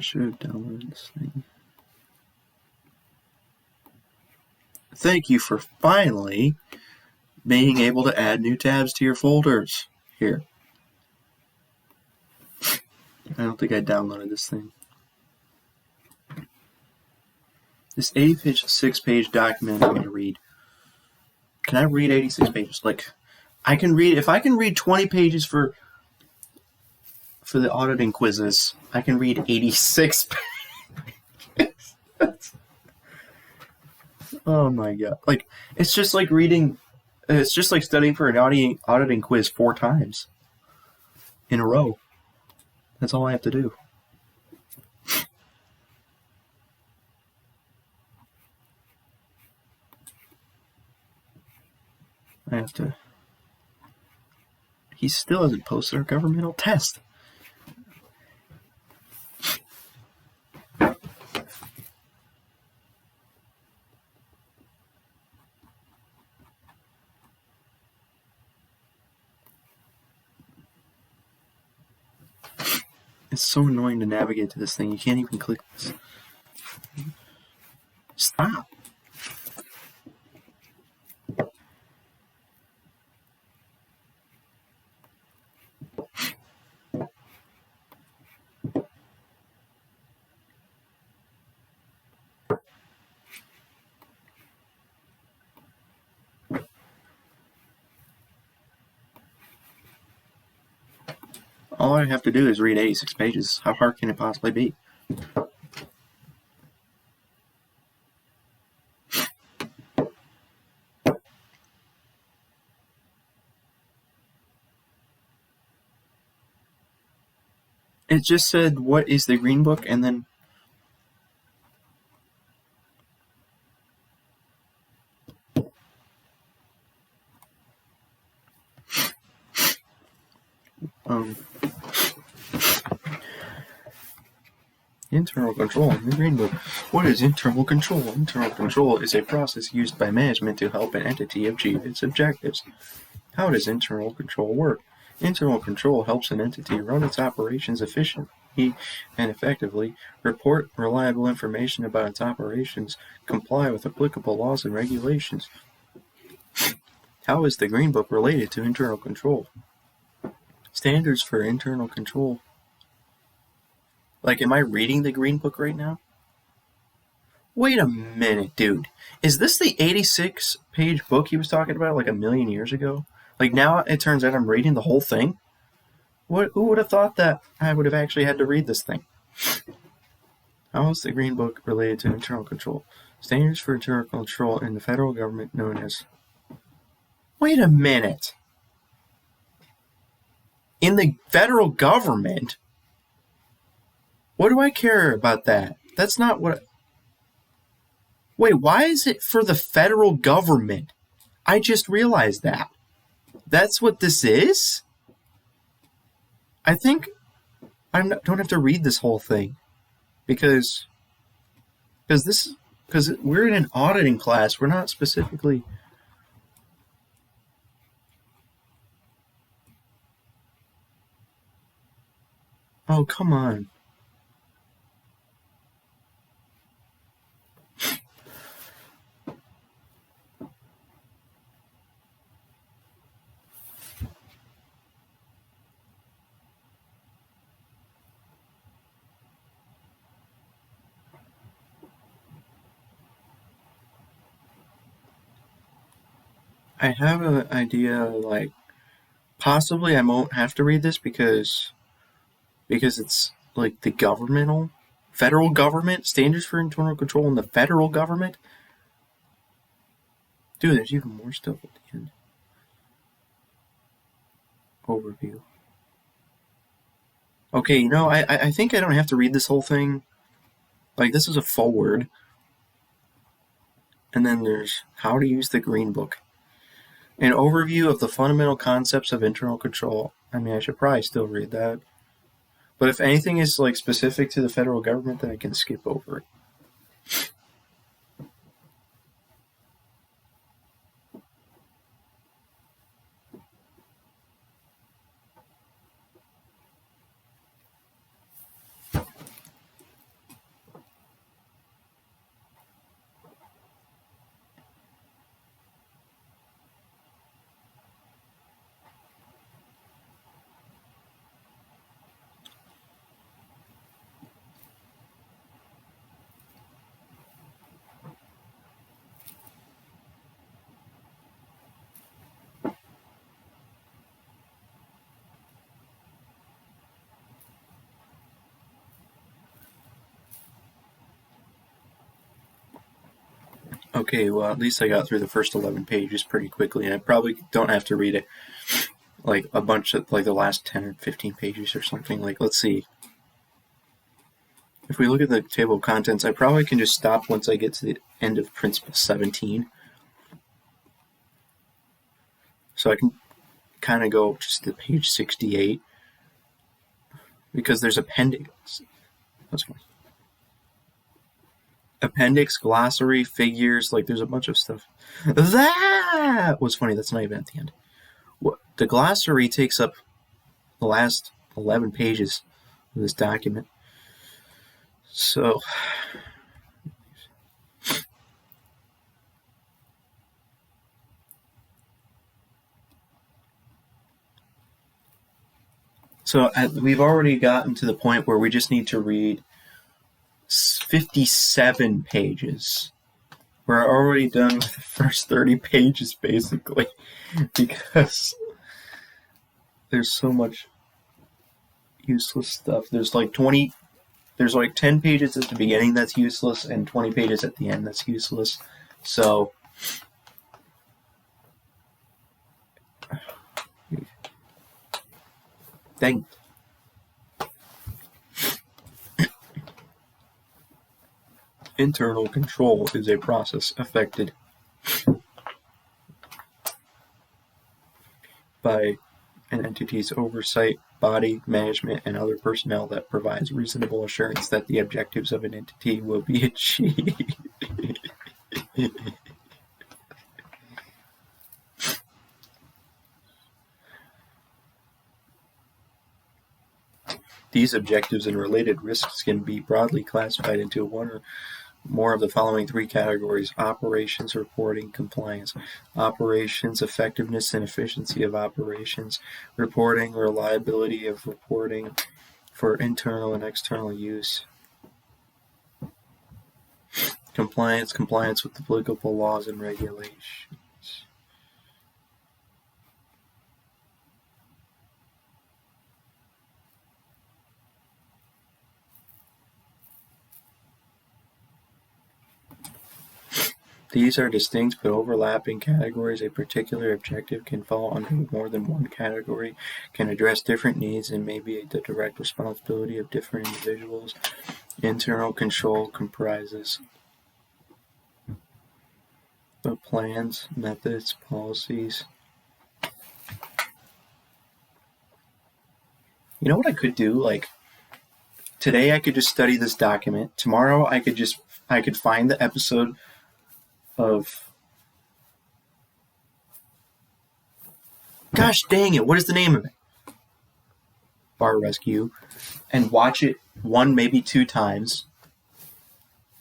I should have downloaded this thing. Thank you for finally being able to add new tabs to your folders. Here. I don't think I downloaded this thing. This 86-page document I'm going to read. Can I read 86 pages? Like, I can read, if I can read 20 pages for the auditing quizzes, I can read 86 pages. Oh my god. Like, it's just like reading, it's just like studying for an auditing quiz 4 times in a row. That's all I have to do. I have to. He still hasn't posted our governmental test. It's so annoying to navigate to this thing. You can't even click this. Stop. All I have to do is read 86 pages. How hard can it possibly be? It just said, what is the Green Book? And then... Internal control in the Green Book. What is internal control? Internal control is a process used by management to help an entity achieve its objectives. How does internal control work? Internal control helps an entity run its operations efficiently and effectively, report reliable information about its operations, comply with applicable laws and regulations. How is the Green Book related to internal control? Standards for internal control. Like, am I reading the Green Book right now? Wait a minute, dude. Is this the 86-page book he was talking about like a million years ago? Like, now it turns out I'm reading the whole thing? Who would have thought that I would have actually had to read this thing? How is the Green Book related to internal control? Standards for internal control in the federal government known as... Wait a minute. In the federal government? What do I care about that? That's not what... Wait, why is it for the federal government? I just realized that. That's what this is? I think I don't have to read this whole thing. Because we're in an auditing class. We're not specifically... Oh, come on. I have an idea, like, possibly I won't have to read this because it's, like, the federal government, standards for internal control in the federal government. Dude, there's even more stuff at the end. Overview. Okay, you know, I think I don't have to read this whole thing. Like, this is a forward. And then there's how to use the Green Book. An overview of the fundamental concepts of internal control. I mean, I should probably still read that. But if anything is, like, specific to the federal government, then I can skip over it. Okay, well, at least I got through the first 11 pages pretty quickly, and I probably don't have to read it like a bunch of, like the last 10 or 15 pages or something. Like, let's see. If we look at the table of contents, I probably can just stop once I get to the end of Principle 17. So I can kind of go just to page 68, because there's appendix. That's fine. Appendix, glossary, figures, like there's a bunch of stuff. That was funny. That's not even at the end. The glossary takes up the last 11 pages of this document. So we've already gotten to the point where we just need to read 57 pages. We're already done with the first 30 pages, basically, because there's so much useless stuff. There's like 10 pages at the beginning that's useless, and 20 pages at the end that's useless. So dang. Internal control is a process affected by an entity's oversight, body, management, and other personnel that provides reasonable assurance that the objectives of an entity will be achieved. These objectives and related risks can be broadly classified into one or more of the following three categories: operations, reporting, compliance. Operations, effectiveness and efficiency of operations. Reporting, reliability of reporting for internal and external use. Compliance, compliance with applicable laws and regulations. These are distinct but overlapping categories. A particular objective can fall under more than one category, can address different needs, and may be the direct responsibility of different individuals. Internal control comprises the plans, methods, policies. You know what I could do? Like, today I could just study this document. Tomorrow I could find the episode of, gosh dang it, what is the name of it? Bar Rescue, and watch it one, maybe two times.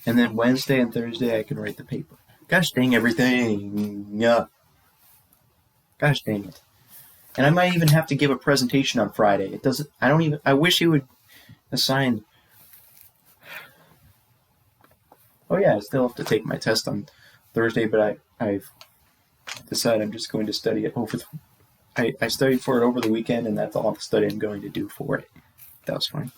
And then Wednesday and Thursday I can write the paper. Gosh dang everything. Yeah. Gosh dang it. And I might even have to give a presentation on Friday. I wish he would assign. Oh yeah, I still have to take my test on Thursday, but I've decided I'm just going to study it over I studied for it over the weekend, and that's all the study I'm going to do for it. That was fine.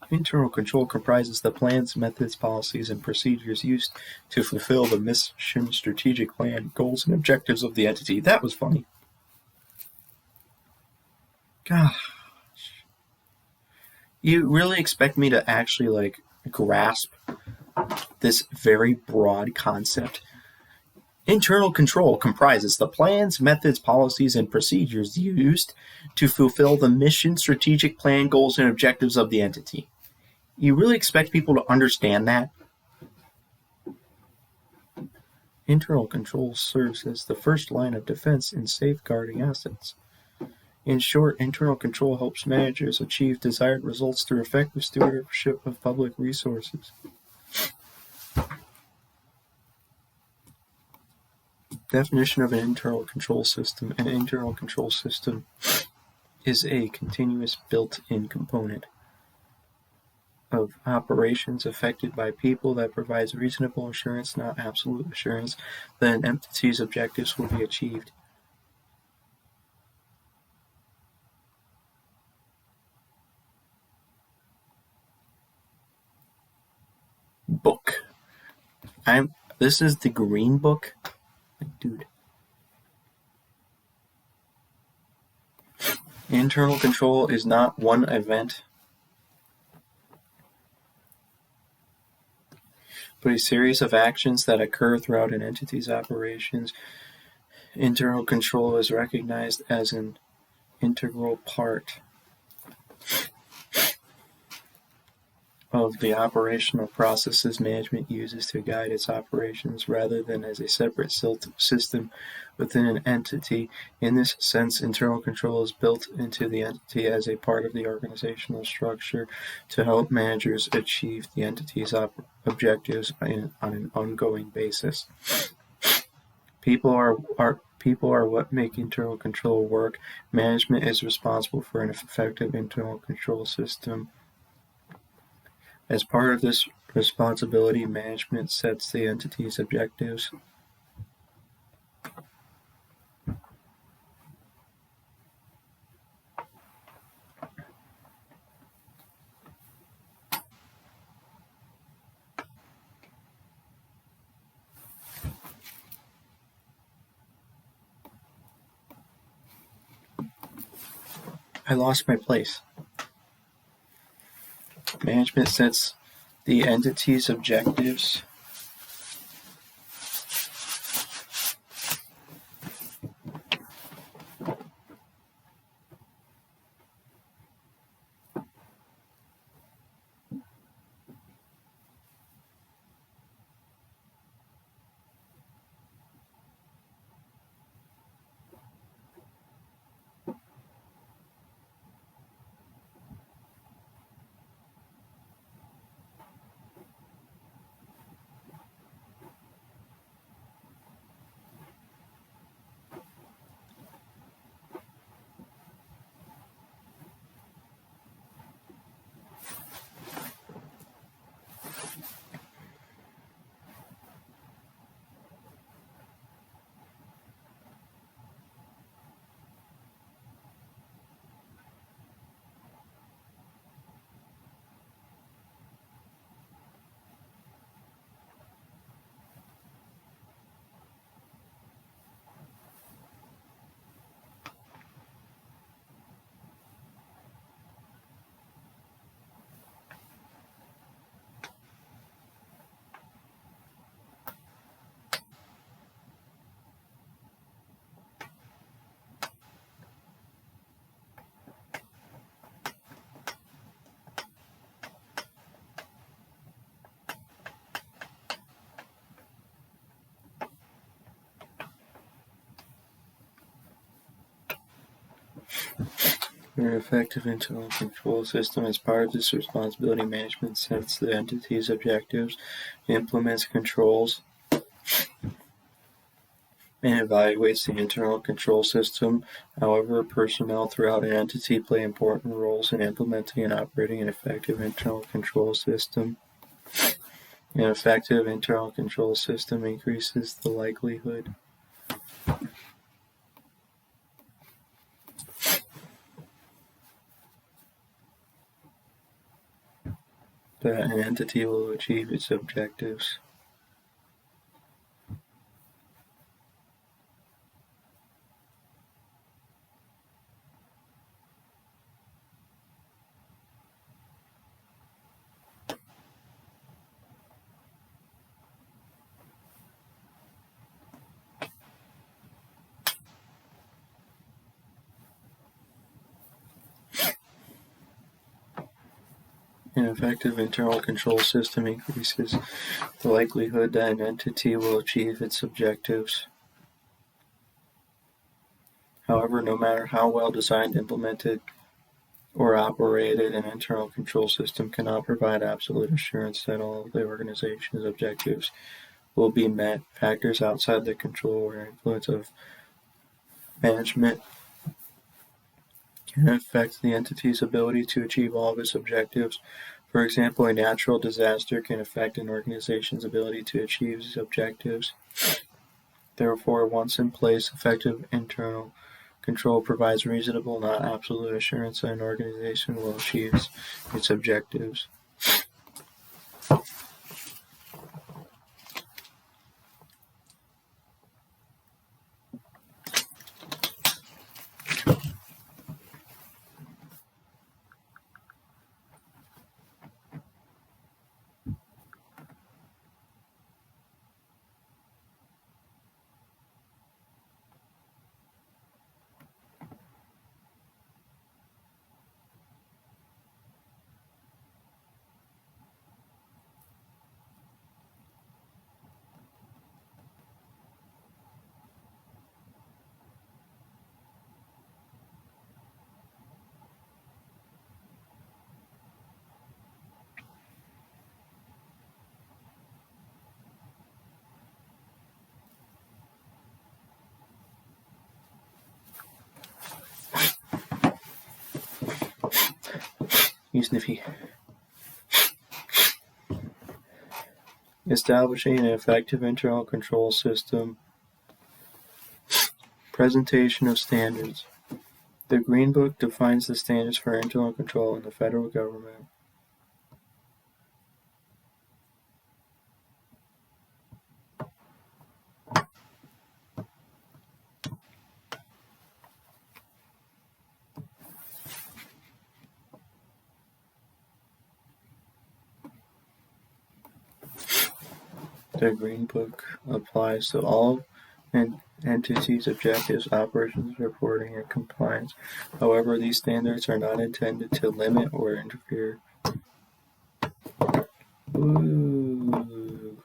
Internal control comprises the plans, methods, policies, and procedures used to fulfill the mission, strategic plan, goals, and objectives of the entity. That was funny. Gosh. You really expect me to actually, grasp this very broad concept? Internal control comprises the plans, methods, policies, and procedures used to fulfill the mission, strategic plan, goals, and objectives of the entity. You really expect people to understand that? Internal control serves as the first line of defense in safeguarding assets. In short, internal control helps managers achieve desired results through effective stewardship of public resources. Definition of an internal control system. An internal control system is a continuous built-in component of operations affected by people that provides reasonable assurance, not absolute assurance, that an entity's objectives will be achieved. book. This is the green book. Like, dude. Internal control is not one event, but a series of actions that occur throughout an entity's operations. Internal control is recognized as an integral part of the operational processes management uses to guide its operations rather than as a separate system within an entity. In this sense, internal control is built into the entity as a part of the organizational structure to help managers achieve the entity's objectives on an ongoing basis. People are what make internal control work. Management is responsible for an effective internal control system. As part of this responsibility, management sets the entity's objectives. I lost my place. Management sets the entity's objectives. An effective internal control system. As part of this responsibility, management sets the entity's objectives, implements controls, and evaluates the internal control system. However, personnel throughout an entity play important roles in implementing and operating an effective internal control system. An effective internal control system increases the likelihood that an entity will achieve its objectives. An effective internal control system increases the likelihood that an entity will achieve its objectives. However, no matter how well designed, implemented, or operated, an internal control system cannot provide absolute assurance that all of the organization's objectives will be met. Factors outside the control or influence of management can affect the entity's ability to achieve all of its objectives. For example, a natural disaster can affect an organization's ability to achieve its objectives. Therefore, once in place, effective internal control provides reasonable, not absolute assurance that an organization will achieve its objectives. You sniffy. Establishing an effective internal control system. Presentation of standards. The Green Book defines the standards for internal control in the federal government. The Green Book applies to all entities' objectives, operations, reporting, and compliance. However, these standards are not intended to limit or interfere. Ooh.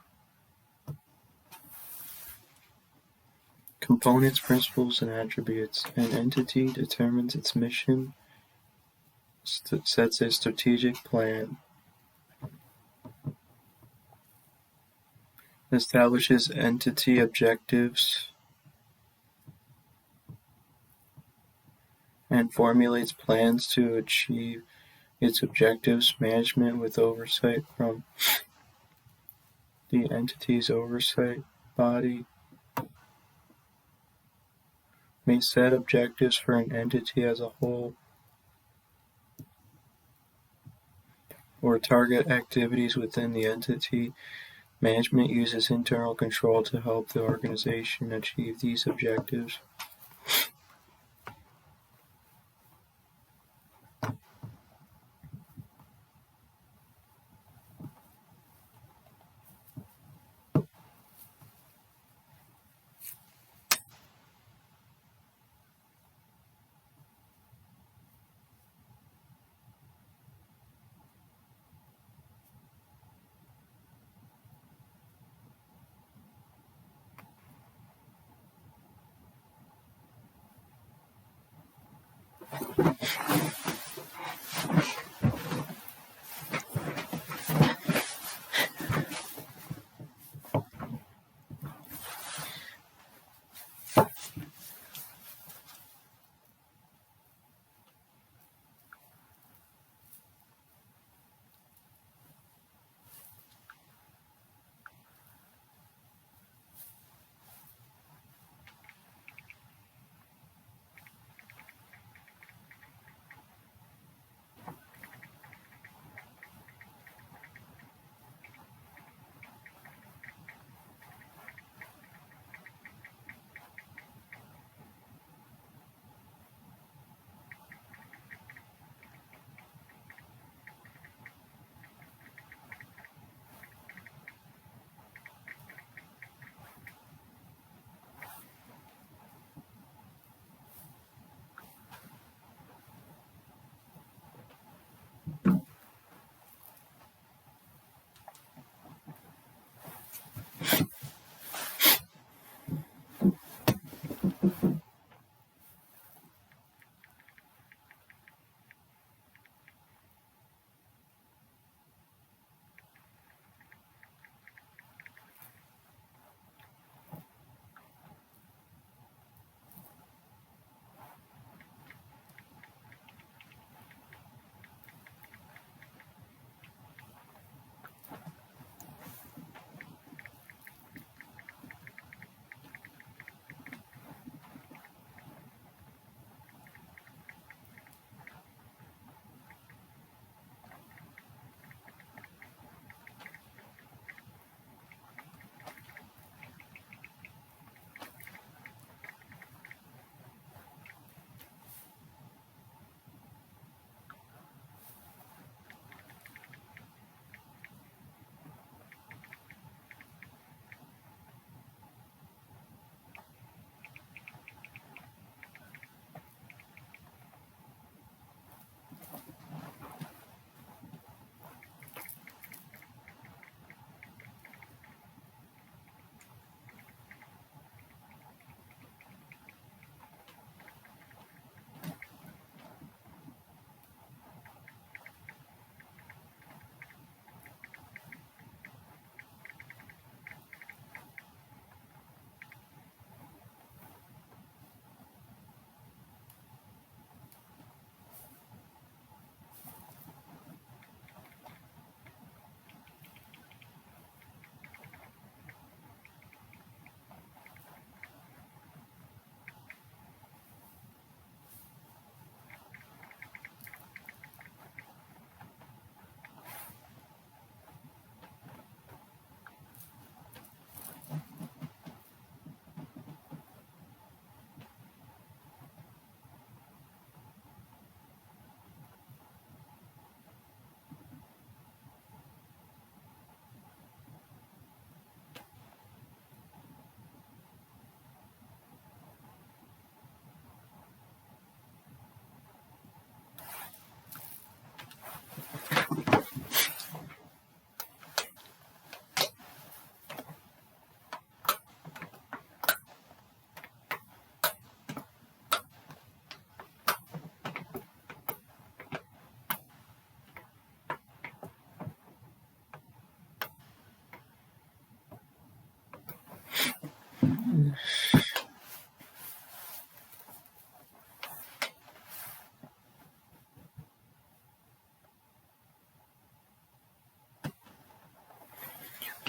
Components, principles, and attributes. An entity determines its mission, sets a strategic plan, establishes entity objectives, and formulates plans to achieve its objectives. Management with oversight from the entity's oversight body may set objectives for an entity as a whole or target activities within the entity. Management uses internal control to help the organization achieve these objectives.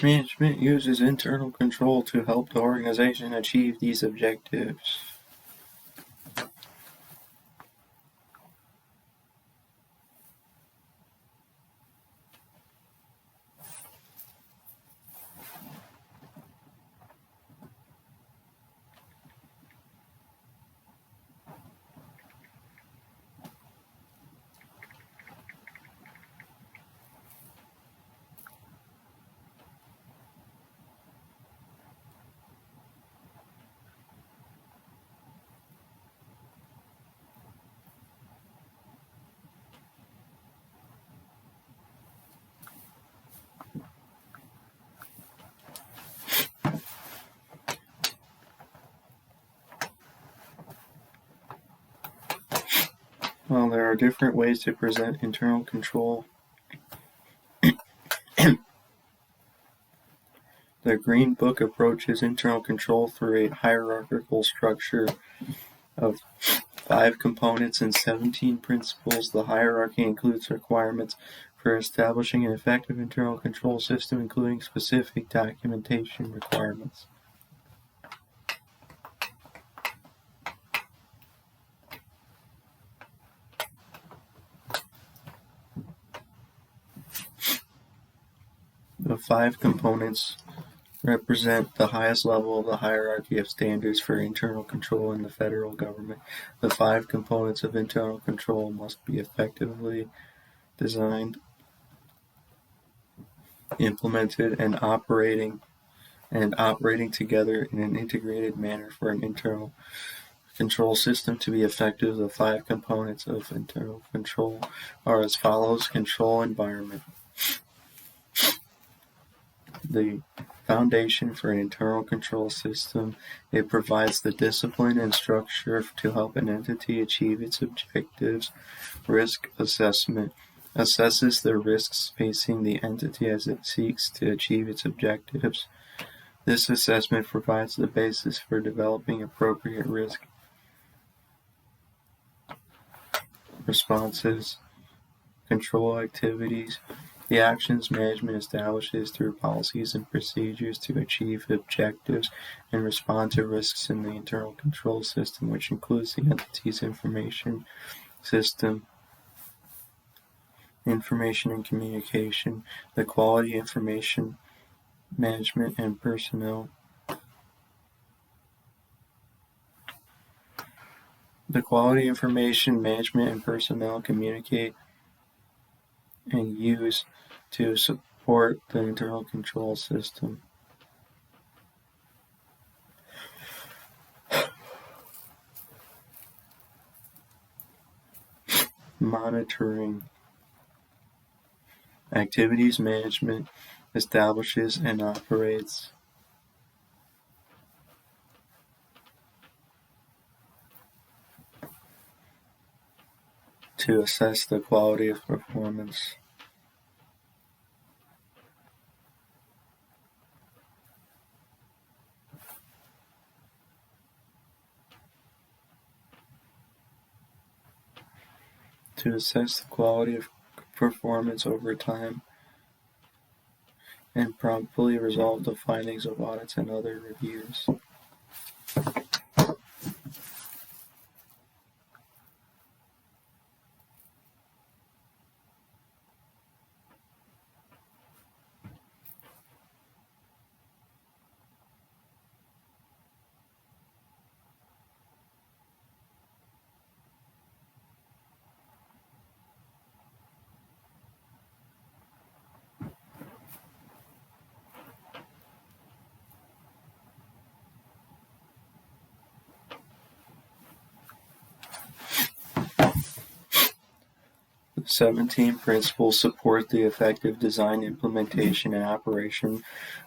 Management uses internal control to help the organization achieve these objectives. While there are different ways to present internal control, the Green Book approaches internal control through a hierarchical structure of 5 components and 17 principles. The hierarchy includes requirements for establishing an effective internal control system, including specific documentation requirements. The 5 components represent the highest level of the hierarchy of standards for internal control in the federal government. The 5 components of internal control must be effectively designed, implemented, and operating together in an integrated manner for an internal control system to be effective. The 5 components of internal control are as follows: control environment. The foundation for an internal control system. It provides the discipline and structure to help an entity achieve its objectives. Risk assessment assesses the risks facing the entity as it seeks to achieve its objectives. This assessment provides the basis for developing appropriate risk responses. Control activities. The actions management establishes through policies and procedures to achieve objectives and respond to risks in the internal control system, which includes the entity's information system, information and communication, the quality information management and personnel. The quality information management and personnel communicate and use to support the internal control system. Monitoring. Activities management establishes and operates to assess the quality of performance. To assess the quality of performance over time and promptly resolve the findings of audits and other reviews. The 17 principles support the effective design, implementation, and operation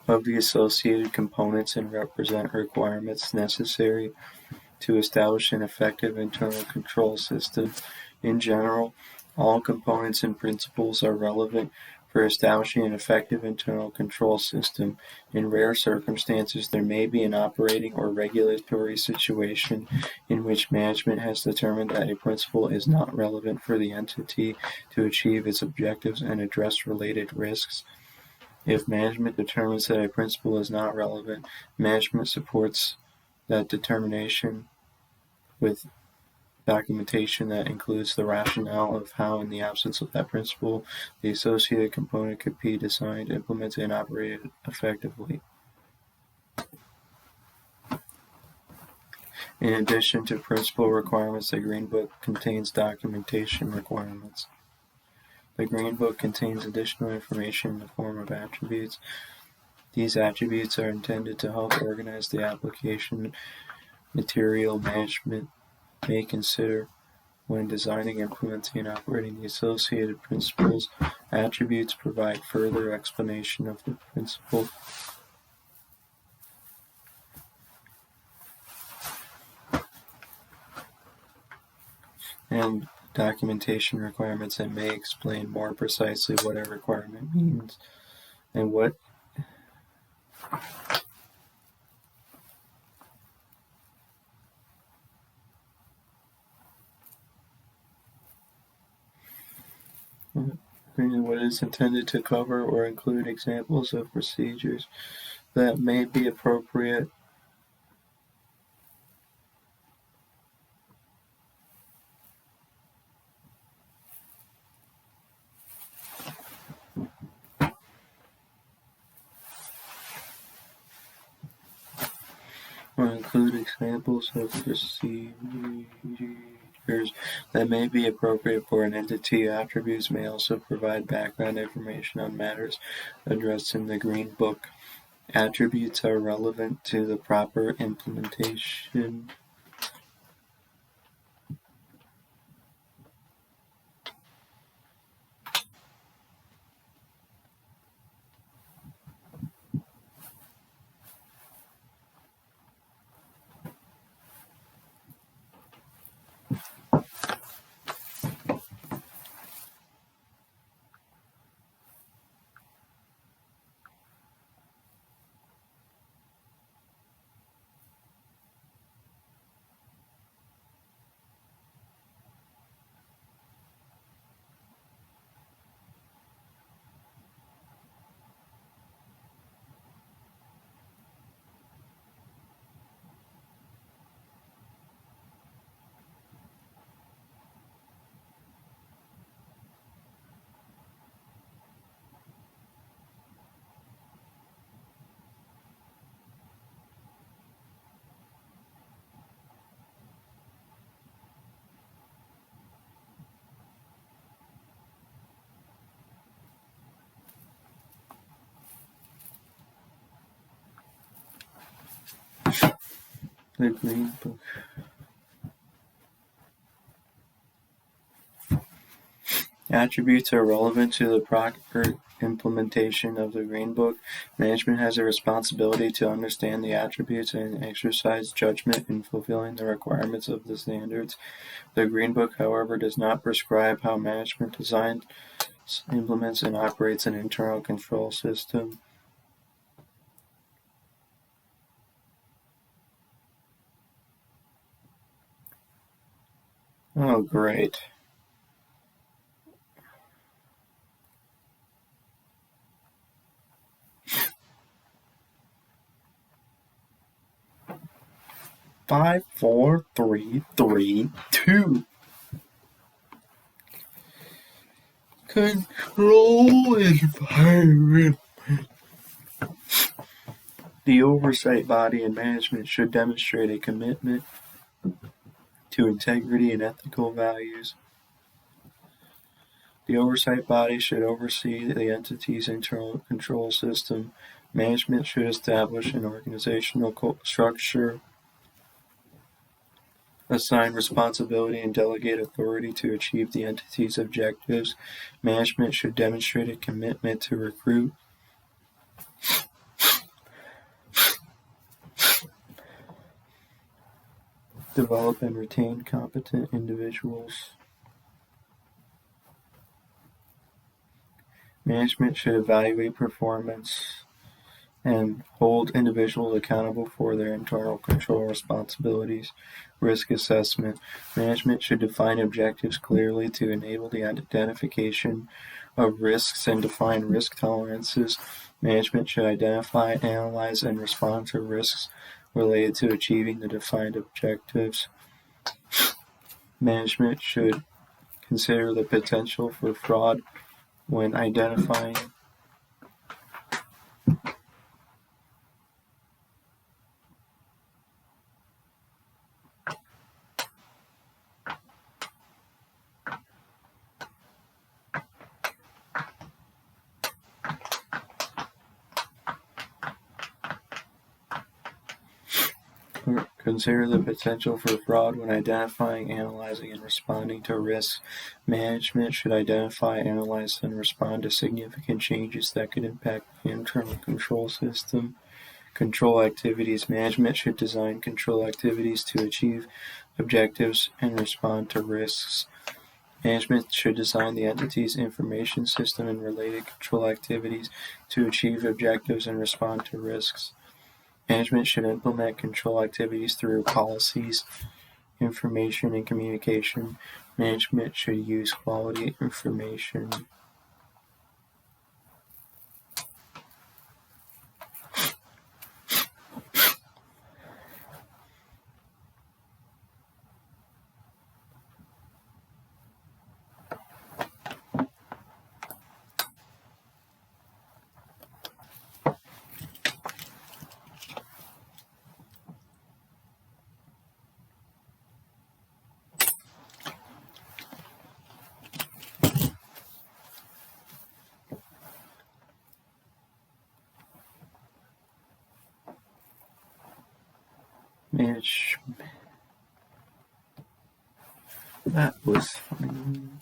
of the associated components and represent requirements necessary to establish an effective internal control system. In general, all components and principles are relevant for establishing an effective internal control system. In rare circumstances, there may be an operating or regulatory situation in which management has determined that a principle is not relevant for the entity to achieve its objectives and address related risks. If management determines that a principle is not relevant, management supports that determination with documentation that includes the rationale of how, in the absence of that principle, the associated component could be designed, implemented, and operated effectively. In addition to principle requirements, the Green Book contains documentation requirements. The Green Book contains additional information in the form of attributes. These attributes are intended to help organize the application material management may consider when designing, implementing, and operating the associated principles. Attributes provide further explanation of the principle. And documentation requirements that may explain more precisely what a requirement means and what is intended to cover or include examples of procedures that may be appropriate for an entity. Attributes may also provide background information on matters addressed in the Green Book. Attributes are relevant to the proper implementation the Green Book. Attributes are relevant to the proper implementation of the Green Book. Management has a responsibility to understand the attributes and exercise judgment in fulfilling the requirements of the standards. The Green Book, however, does not prescribe how management designs, implements, and operates an internal control system. Oh, great. Five, 4, 3, 3, 2. Control environment. The oversight body and management should demonstrate a commitment to integrity and ethical values. The oversight body should oversee the entity's internal control system. Management should establish an organizational structure, assign responsibility, and delegate authority to achieve the entity's objectives. Management should demonstrate a commitment to recruit, develop, and retain competent individuals. Management should evaluate performance and hold individuals accountable for their internal control responsibilities. Risk assessment. Management should define objectives clearly to enable the identification of risks and define risk tolerances. Management should identify, analyze, and respond to risks related to achieving the defined objectives. Management should consider the potential for fraud when identifying analyzing, and responding to risks. Management should identify, analyze, and respond to significant changes that could impact the internal control system. Control activities. Management should design control activities to achieve objectives and respond to risks. Management should design the entity's information system and related control activities to achieve objectives and respond to risks. Management should implement control activities through policies, information, and communication. Management should use quality information. That was fun.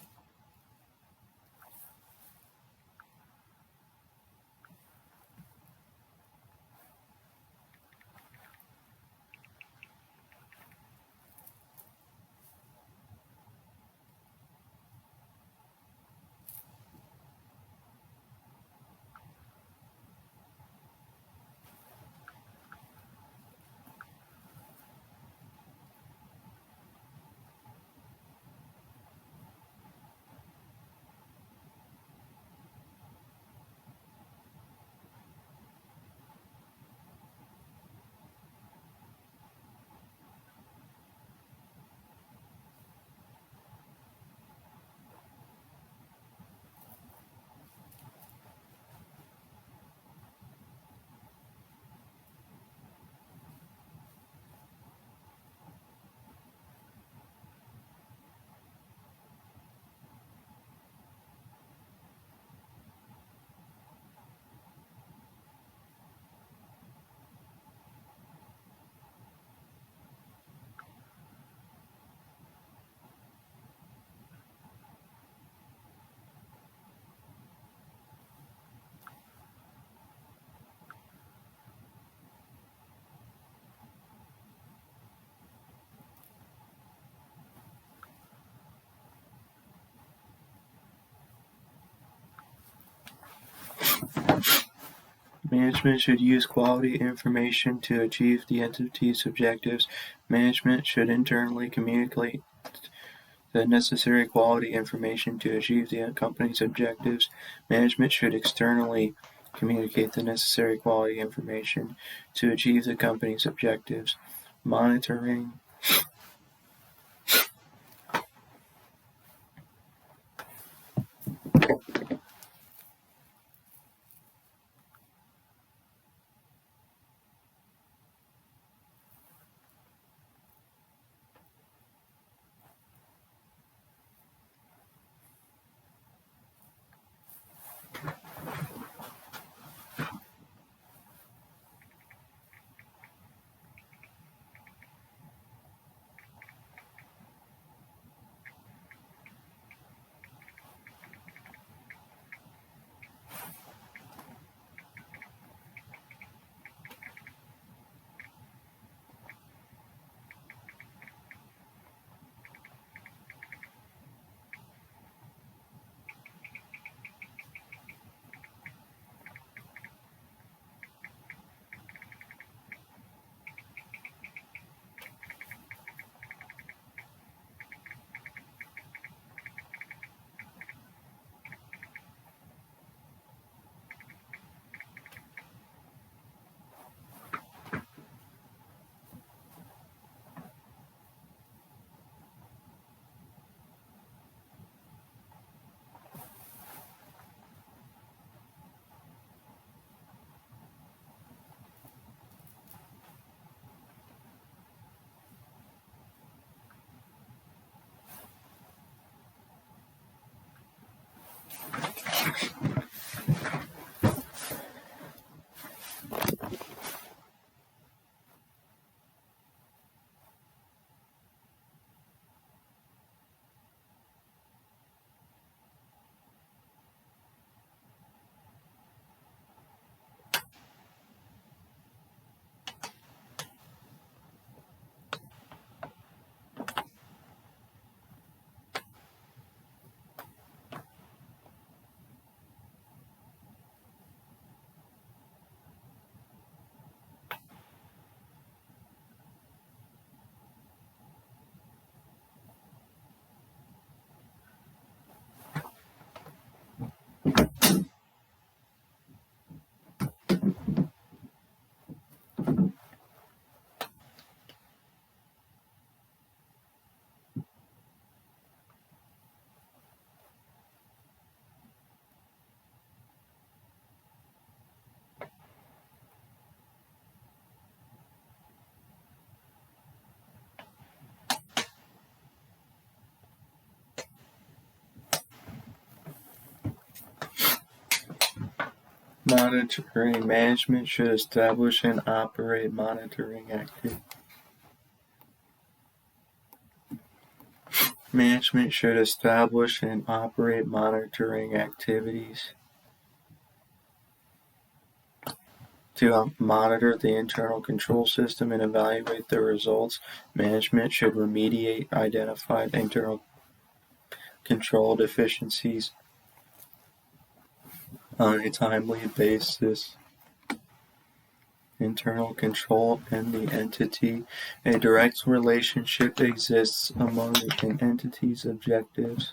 Management should use quality information to achieve the entity's objectives. Management should internally communicate the necessary quality information to achieve the company's objectives. Management should externally communicate the necessary quality information to achieve the company's objectives. Monitoring. Monitoring management should establish and operate monitoring activities. Management should establish and operate monitoring activities to monitor the internal control system and evaluate the results. Management should remediate identified internal control deficiencies on a timely basis. Internal control and the entity. A direct relationship exists among an entity's objectives.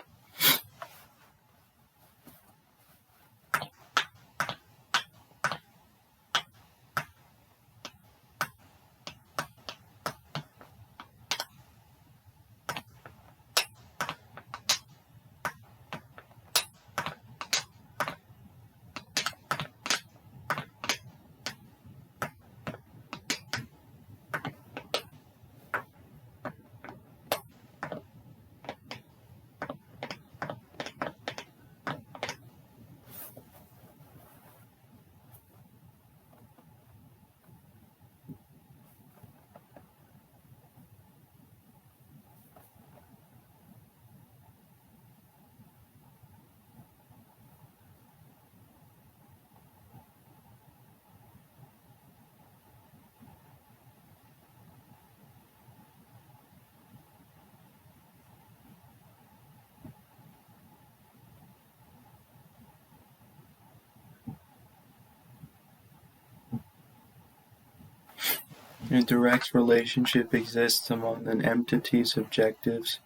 A direct relationship exists among an entity's objectives.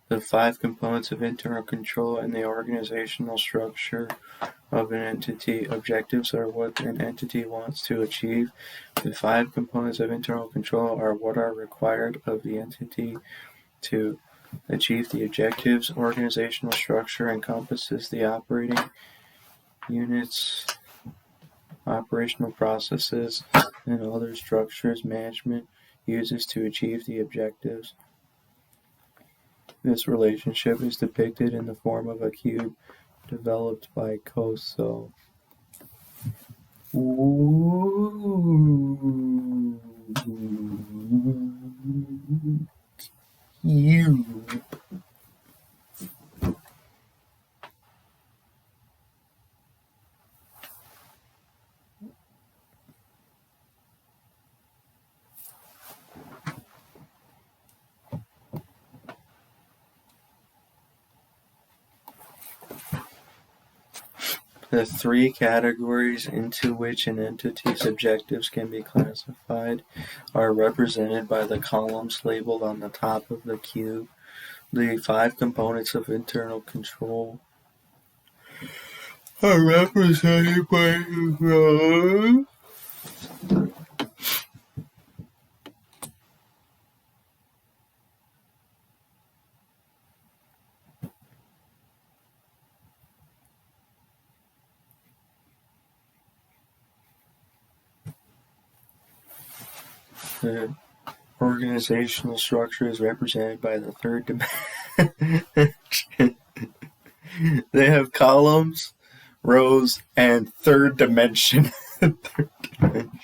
The 5 components of internal control and the organizational structure of an entity. Objectives are what an entity wants to achieve. The 5 components of internal control are what are required of the entity to achieve the objectives. Organizational structure encompasses the operating units, operational processes, and other structures management uses to achieve the objectives. This relationship is depicted in the form of a cube developed by Koso. Ooh. Cube. The 3 categories into which an entity's objectives can be classified are represented by the columns labeled on the top of the cube. The 5 components of internal control are represented by the columns. The organizational structure is represented by the 3rd dimension. They have columns, rows, and 3rd dimension. 3rd dimension.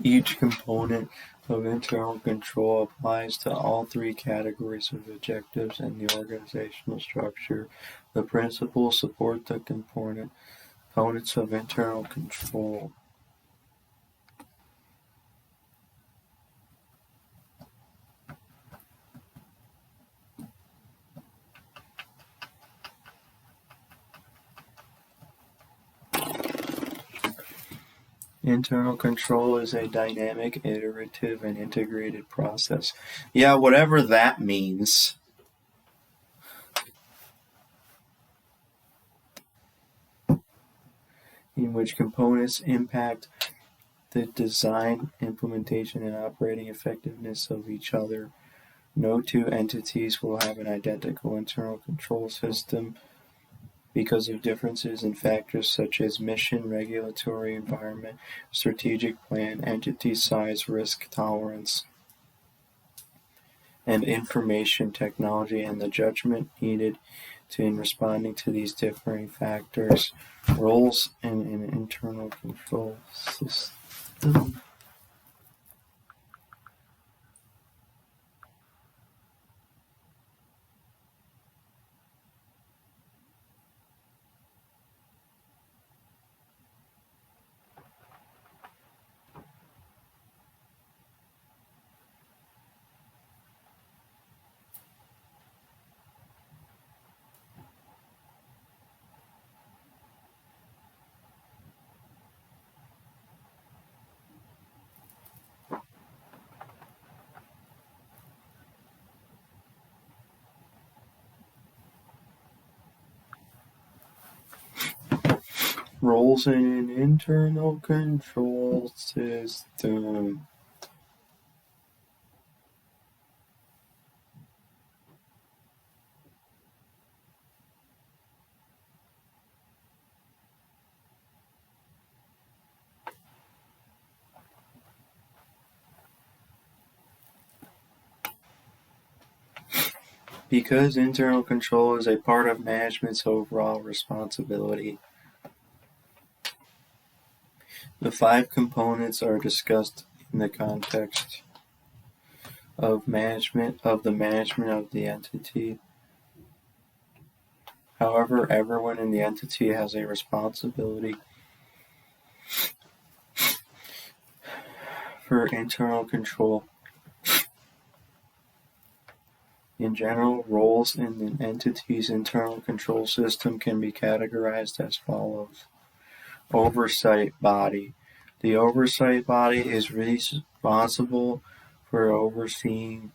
Each component of internal control applies to all 3 categories of objectives in the organizational structure. The principles support the components of internal control. Internal control is a dynamic, iterative, and integrated process. Yeah, whatever that means. In which components impact the design, implementation, and operating effectiveness of each other. No 2 entities will have an identical internal control system because of differences in factors such as mission, regulatory environment, strategic plan, entity size, risk tolerance, and information technology, and the judgment needed in responding to these differing factors. Roles in an internal control system. Roles in an internal control system. Because internal control is a part of management's overall responsibility. The 5 components are discussed in the context of the management of the entity. However, everyone in the entity has a responsibility for internal control. In general, roles in an entity's internal control system can be categorized as follows. Oversight body. The oversight body is responsible for overseeing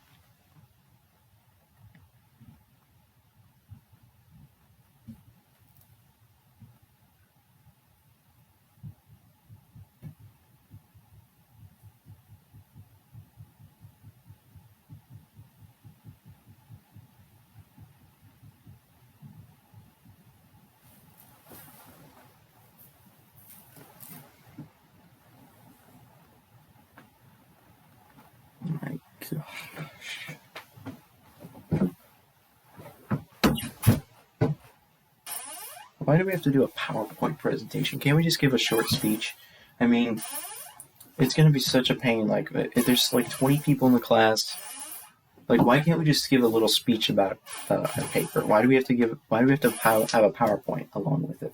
my gosh. Why do we have to do a PowerPoint presentation? Can't we just give a short speech? I mean, it's going to be such a pain. Like, if there's like 20 people in the class, like, why can't we just give a little speech about a paper? Why do we have to have a PowerPoint along with it?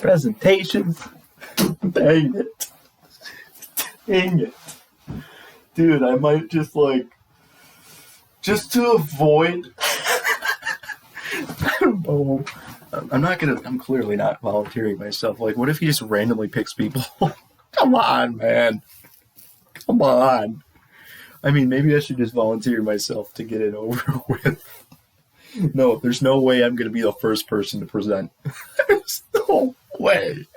Presentations. Dang it. Dang it. Dude, I might just to avoid. I don't know. I'm clearly not volunteering myself. Like, what if he just randomly picks people? Come on, man. Come on. I mean, maybe I should just volunteer myself to get it over with. No, there's no way I'm going to be the first person to present. There's no way.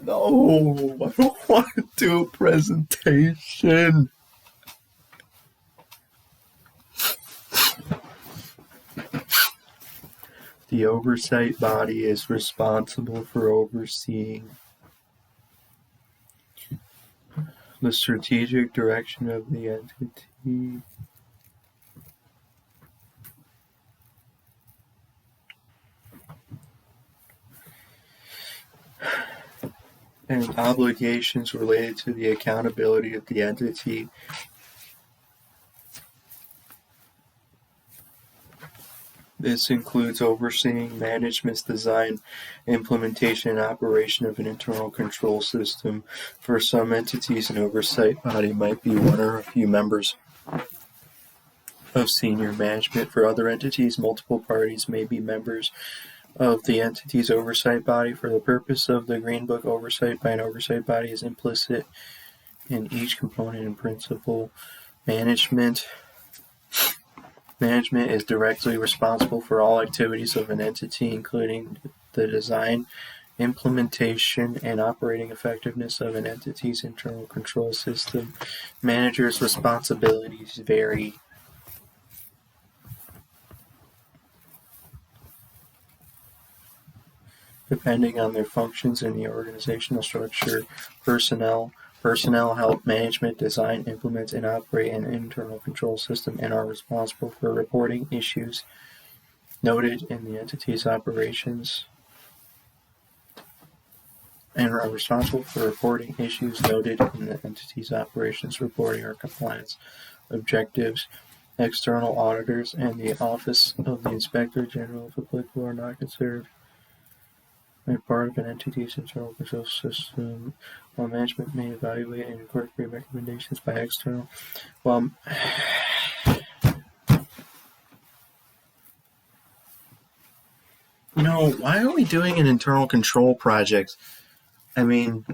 No, I don't want to do a presentation. The oversight body is responsible for overseeing the strategic direction of the entity. And obligations related to the accountability of the entity. This includes overseeing management's design, implementation, and operation of an internal control system. For some entities, an oversight body might be one or a few members of senior management. For other entities, multiple parties may be members of the entity's oversight body. For the purpose of the Green Book, oversight by an oversight body is implicit in each component and principle. Management is directly responsible for all activities of an entity, including the design, implementation, and operating effectiveness of an entity's internal control system. Managers' responsibilities vary. Depending on their functions in the organizational structure. Personnel help management design, implement, and operate an internal control system and are responsible for reporting issues noted in the entity's operations. Reporting or compliance objectives. External auditors and the Office of the Inspector General, if applicable, are not considered a part of an entity's internal control system, while management may evaluate and incorporate recommendations by external. No, why are we doing an internal control project? I mean,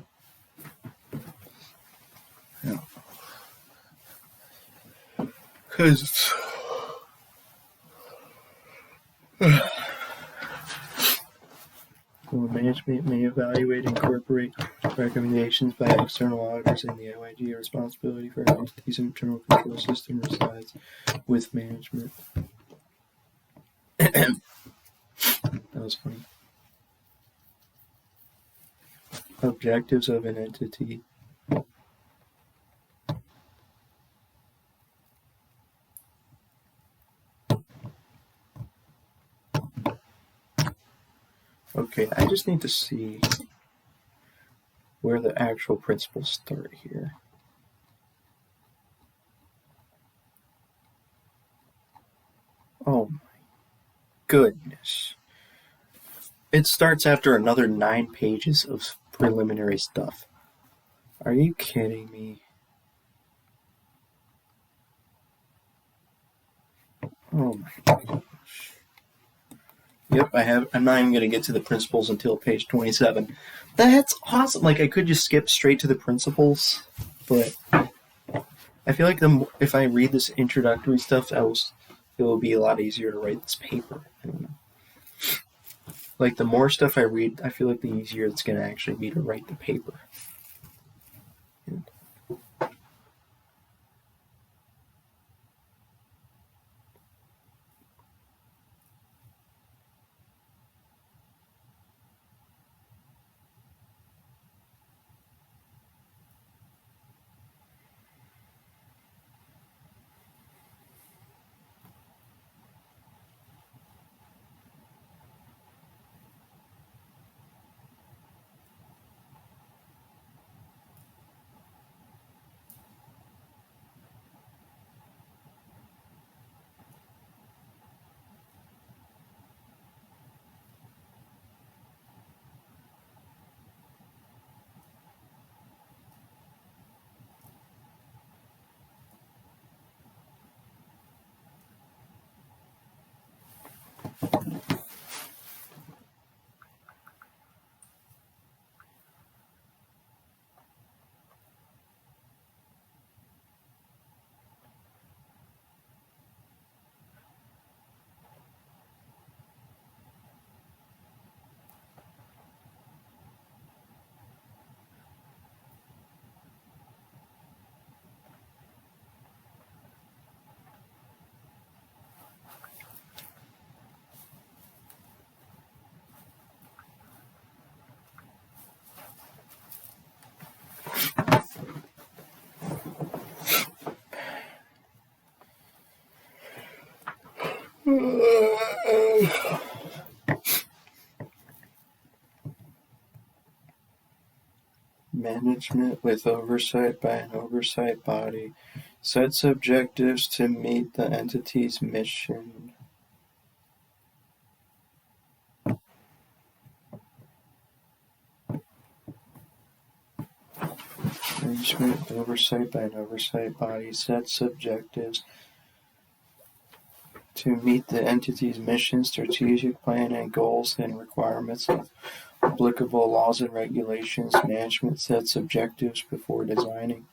because management may evaluate and incorporate recommendations by external auditors, and the OIG responsibility for an entity's internal control system resides with management. That was funny. Objectives of an entity. Okay, I just need to see where the actual principles start here. Oh my goodness. It starts after another 9 pages of preliminary stuff. Are you kidding me? Oh my gosh. Yep, I'm not even going to get to the principles until page 27. That's awesome. Like, I could just skip straight to the principles, but I feel like if I read this introductory stuff, it will be a lot easier to write this paper. I don't know. Like, the more stuff I read, I feel like the easier it's going to actually be to write the paper. Management with oversight by an oversight body sets objectives to meet the entity's mission. Management with oversight by an oversight body sets objectives to meet the entity's mission, strategic plan, and goals and requirements of applicable laws and regulations. Management sets objectives before designing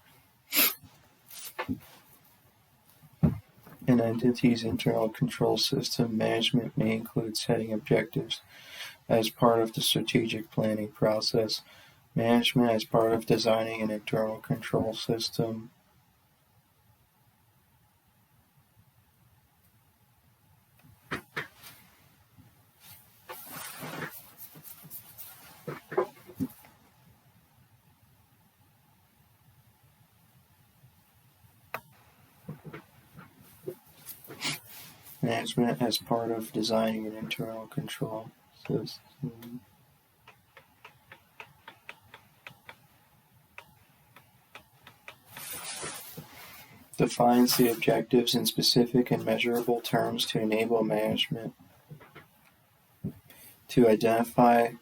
an entity's internal control system. Management may include setting objectives as part of the strategic planning process. Management as part of designing an internal control system. Management as part of designing an internal control system. Defines the objectives in specific and measurable terms to enable management to identify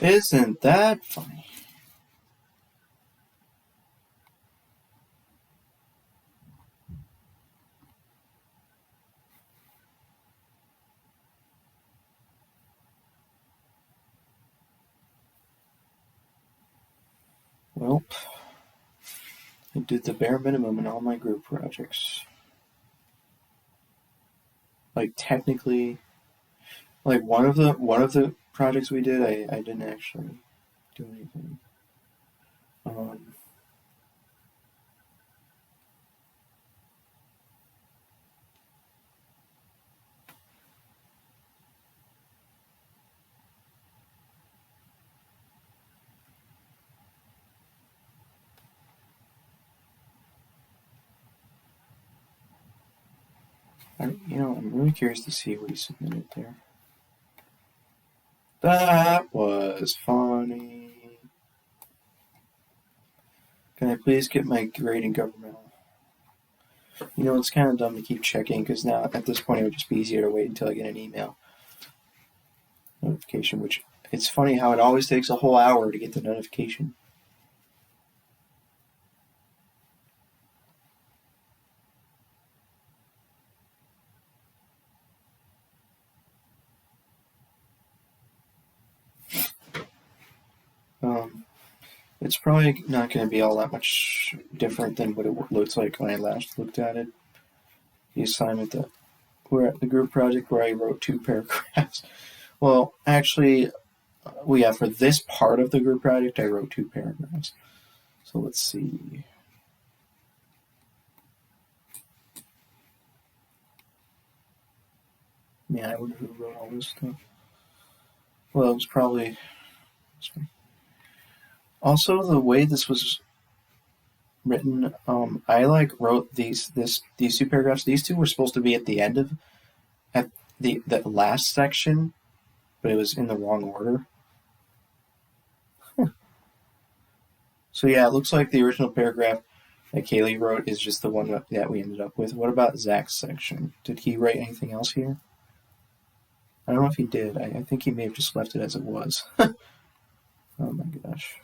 Isn't that funny? Well, I did the bare minimum in all my group projects. Like technically, like one of the projects we did, I didn't actually do anything. I'm really curious to see what he submitted there. That was funny. Can I please get my grade in governmental? It's kind of dumb to keep checking because now at this point it would just be easier to wait until I get an email notification, which it's funny how it always takes a whole hour to get the notification. It's probably not going to be all that much different than what it looks like when I last looked at it. The assignment that we're at the group project where I wrote 2 paragraphs. Well, actually, for this part of the group project, I wrote 2 paragraphs. So let's see. Man, I wonder who wrote all this stuff. Well, it was probably. Also, the way this was written, I wrote these 2 paragraphs. These 2 were supposed to be at the end of the last section, but it was in the wrong order. So yeah, it looks like the original paragraph that Kaylee wrote is just the one that we ended up with. What about Zach's section? Did he write anything else here? I don't know if he did. I think he may have just left it as it was. Oh my gosh.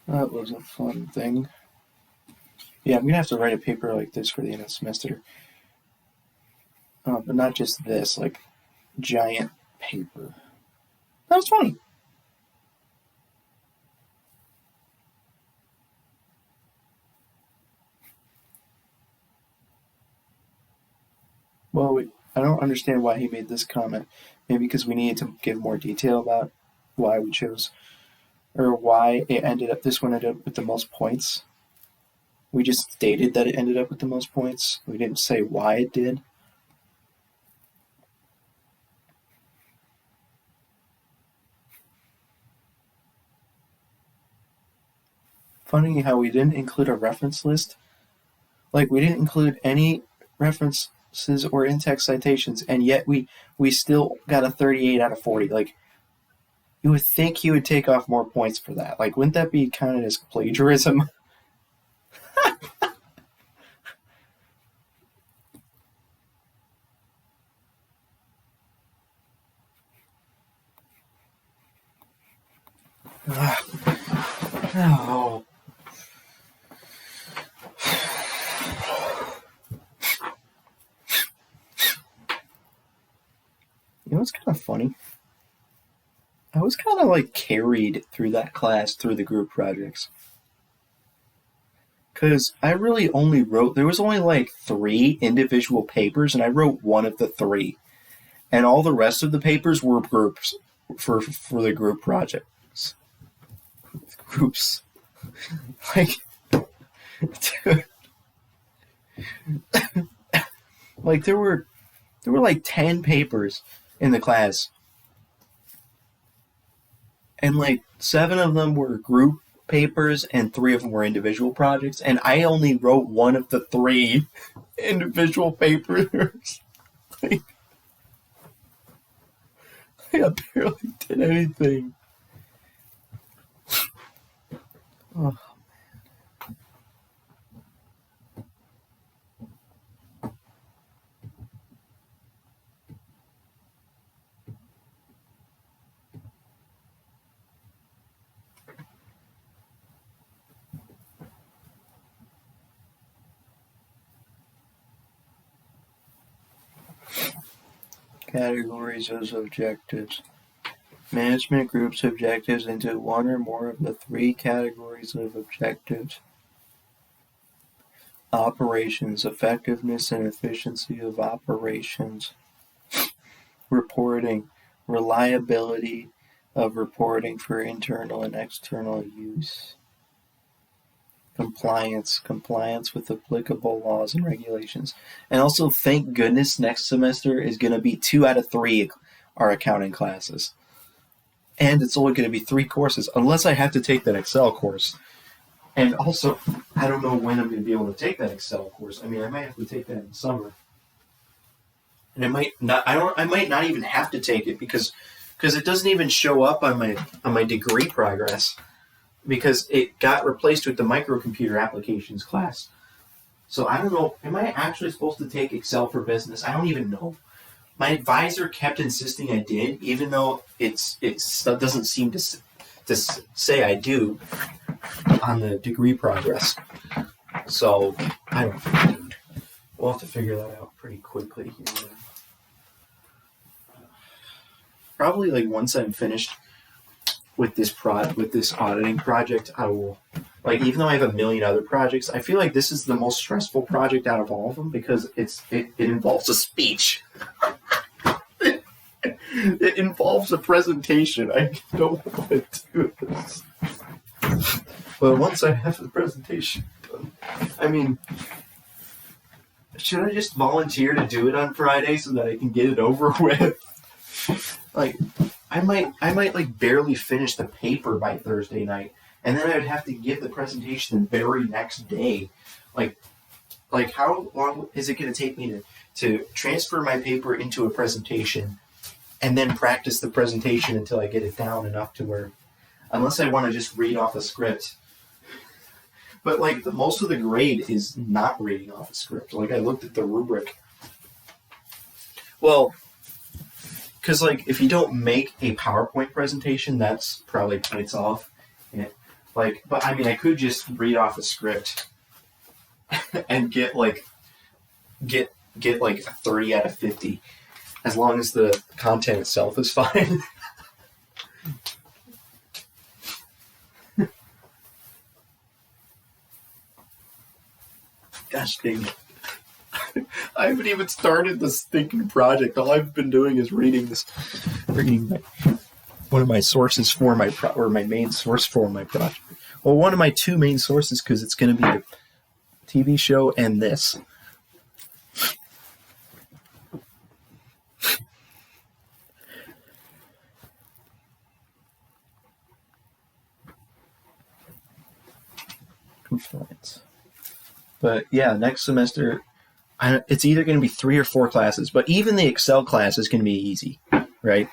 That was a fun thing. Yeah, I'm going to have to write a paper like this for the end of the semester. But not just this, like giant paper. That was funny. Well, I don't understand why he made this comment. Maybe because we needed to give more detail about why we chose, or why it ended up, this one ended up with the most points. We just stated that it ended up with the most points. We didn't say why it did. Funny how we didn't include a reference list. Like, we didn't include any references or in-text citations, and yet we still got a 38 out of 40. Like, you would think he would take off more points for that. Like, wouldn't that be counted as plagiarism? Oh. You know what's kind of funny? I was kind of like carried through that class through the group projects. Because I really only wrote, there was only like 3 individual papers, and I wrote one of the 3. And all the rest of the papers were groups for the group projects. Groups. Like, dude, like there were like 10 papers in the class, and like 7 of them were group papers and 3 of them were individual projects, and I only wrote one of the 3 individual papers. like, I barely did anything. Oh. Categories of objectives. Management groups objectives into one or more of the 3 categories of objectives. Operations, effectiveness and efficiency of operations. Reporting, reliability of reporting for internal and external use. Compliance with applicable laws and regulations. And also, thank goodness, next semester is going to be 2 out of 3 are accounting classes. And it's only going to be 3 courses, unless I have to take that Excel course. And also, I don't know when I'm going to be able to take that Excel course. I mean, I might have to take that in the summer. And I might not. I might not even have to take it because it doesn't even show up on my degree progress, because it got replaced with the microcomputer applications class. So I don't know. Am I actually supposed to take Excel for business? I don't even know. My advisor kept insisting I did, even though it doesn't seem to say I do on the degree progress. So I don't know, dude. We'll have to figure that out pretty quickly here. Probably like once I'm finished with this auditing project, I will, like, even though I have a million other projects, I feel like this is the most stressful project out of all of them because it involves a speech. It involves a presentation. I don't want to do this. But once I have the presentation done, I mean, should I just volunteer to do it on Friday so that I can get it over with? Like, I might like barely finish the paper by Thursday night, and then I would have to give the presentation the very next day. Like how long is it going to take me to transfer my paper into a presentation and then practice the presentation until I get it down enough to where, unless I want to just read off a script. But like most of the grade is not reading off a script. Like, I looked at the rubric. Well, because like if you don't make a PowerPoint presentation, that's probably points off. Like, but I mean, I could just read off a script and get like a 30 out of 50, as long as the content itself is fine. Gosh dang it. I haven't even started this thinking project. All I've been doing is reading one of my sources for my or my main source for my project. Well, one of my two main sources, because it's going to be a TV show and this. Compliance. But yeah, next semester, it's either going to be 3 or 4 classes, but even the Excel class is going to be easy, right?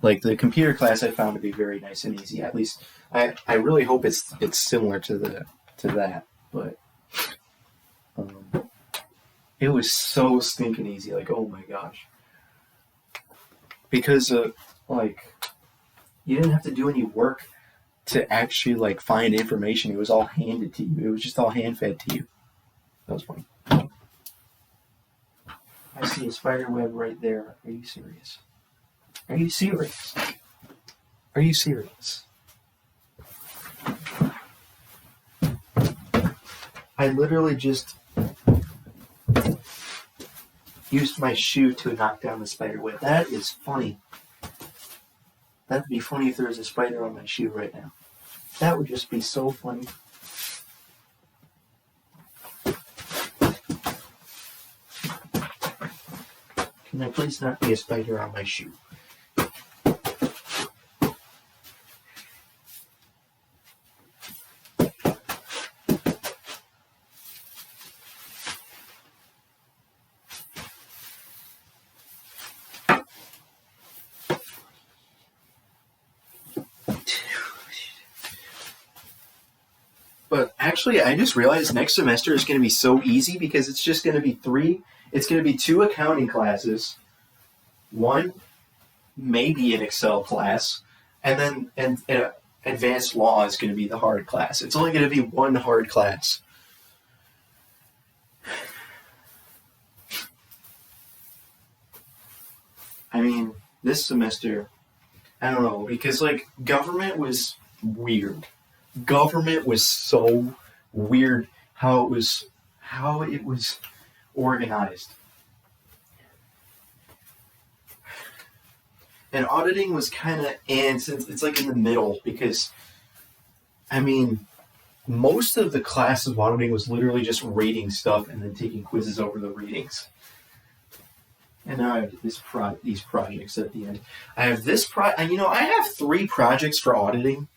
Like the computer class I found to be very nice and easy. At least I really hope it's similar to that. But it was so stinking easy. Like, oh my gosh. Because like you didn't have to do any work to actually like find information. It was all handed to you. It was just all hand fed to you. That was funny. I see a spider web right there. Are you serious? Are you serious? Are you serious? I literally just used my shoe to knock down the spider web. That is funny. That'd be funny if there was a spider on my shoe right now. That would just be so funny. Can there please not be a spider on my shoe? But actually, I just realized next semester is going to be so easy because it's just going to be 2 accounting classes, 1 maybe an Excel class, and then advanced law is going to be the hard class. It's only going to be 1 hard class. I mean, this semester, I don't know, because like government was weird. Government was so weird how it was organized. And auditing was kind of, and since it's like in the middle, because I mean, most of the class of auditing was literally just reading stuff and then taking quizzes over the readings. And now I have these projects at the end. I have this I have 3 projects for auditing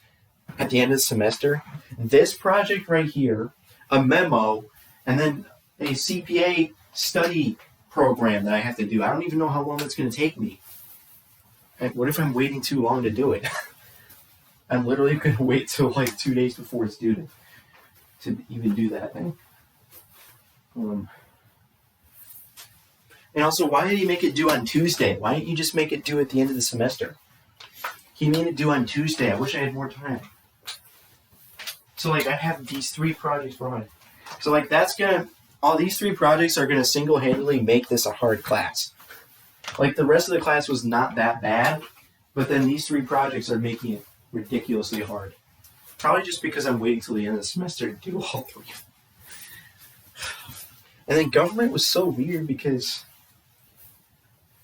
at the end of the semester. This project right here, a memo, and then a CPA study program that I have to do. I don't even know how long it's going to take me. And what if I'm waiting too long to do it? I'm literally going to wait till like 2 days before it's due to even do that thing. And also, why did he make it due on Tuesday? Why didn't you just make it due at the end of the semester? He made it due on Tuesday. I wish I had more time. So, like, I have these 3 projects for mine. So, like, all these 3 projects are going to single-handedly make this a hard class. Like, the rest of the class was not that bad, but then these 3 projects are making it ridiculously hard. Probably just because I'm waiting till the end of the semester to do all 3. And then government was so weird because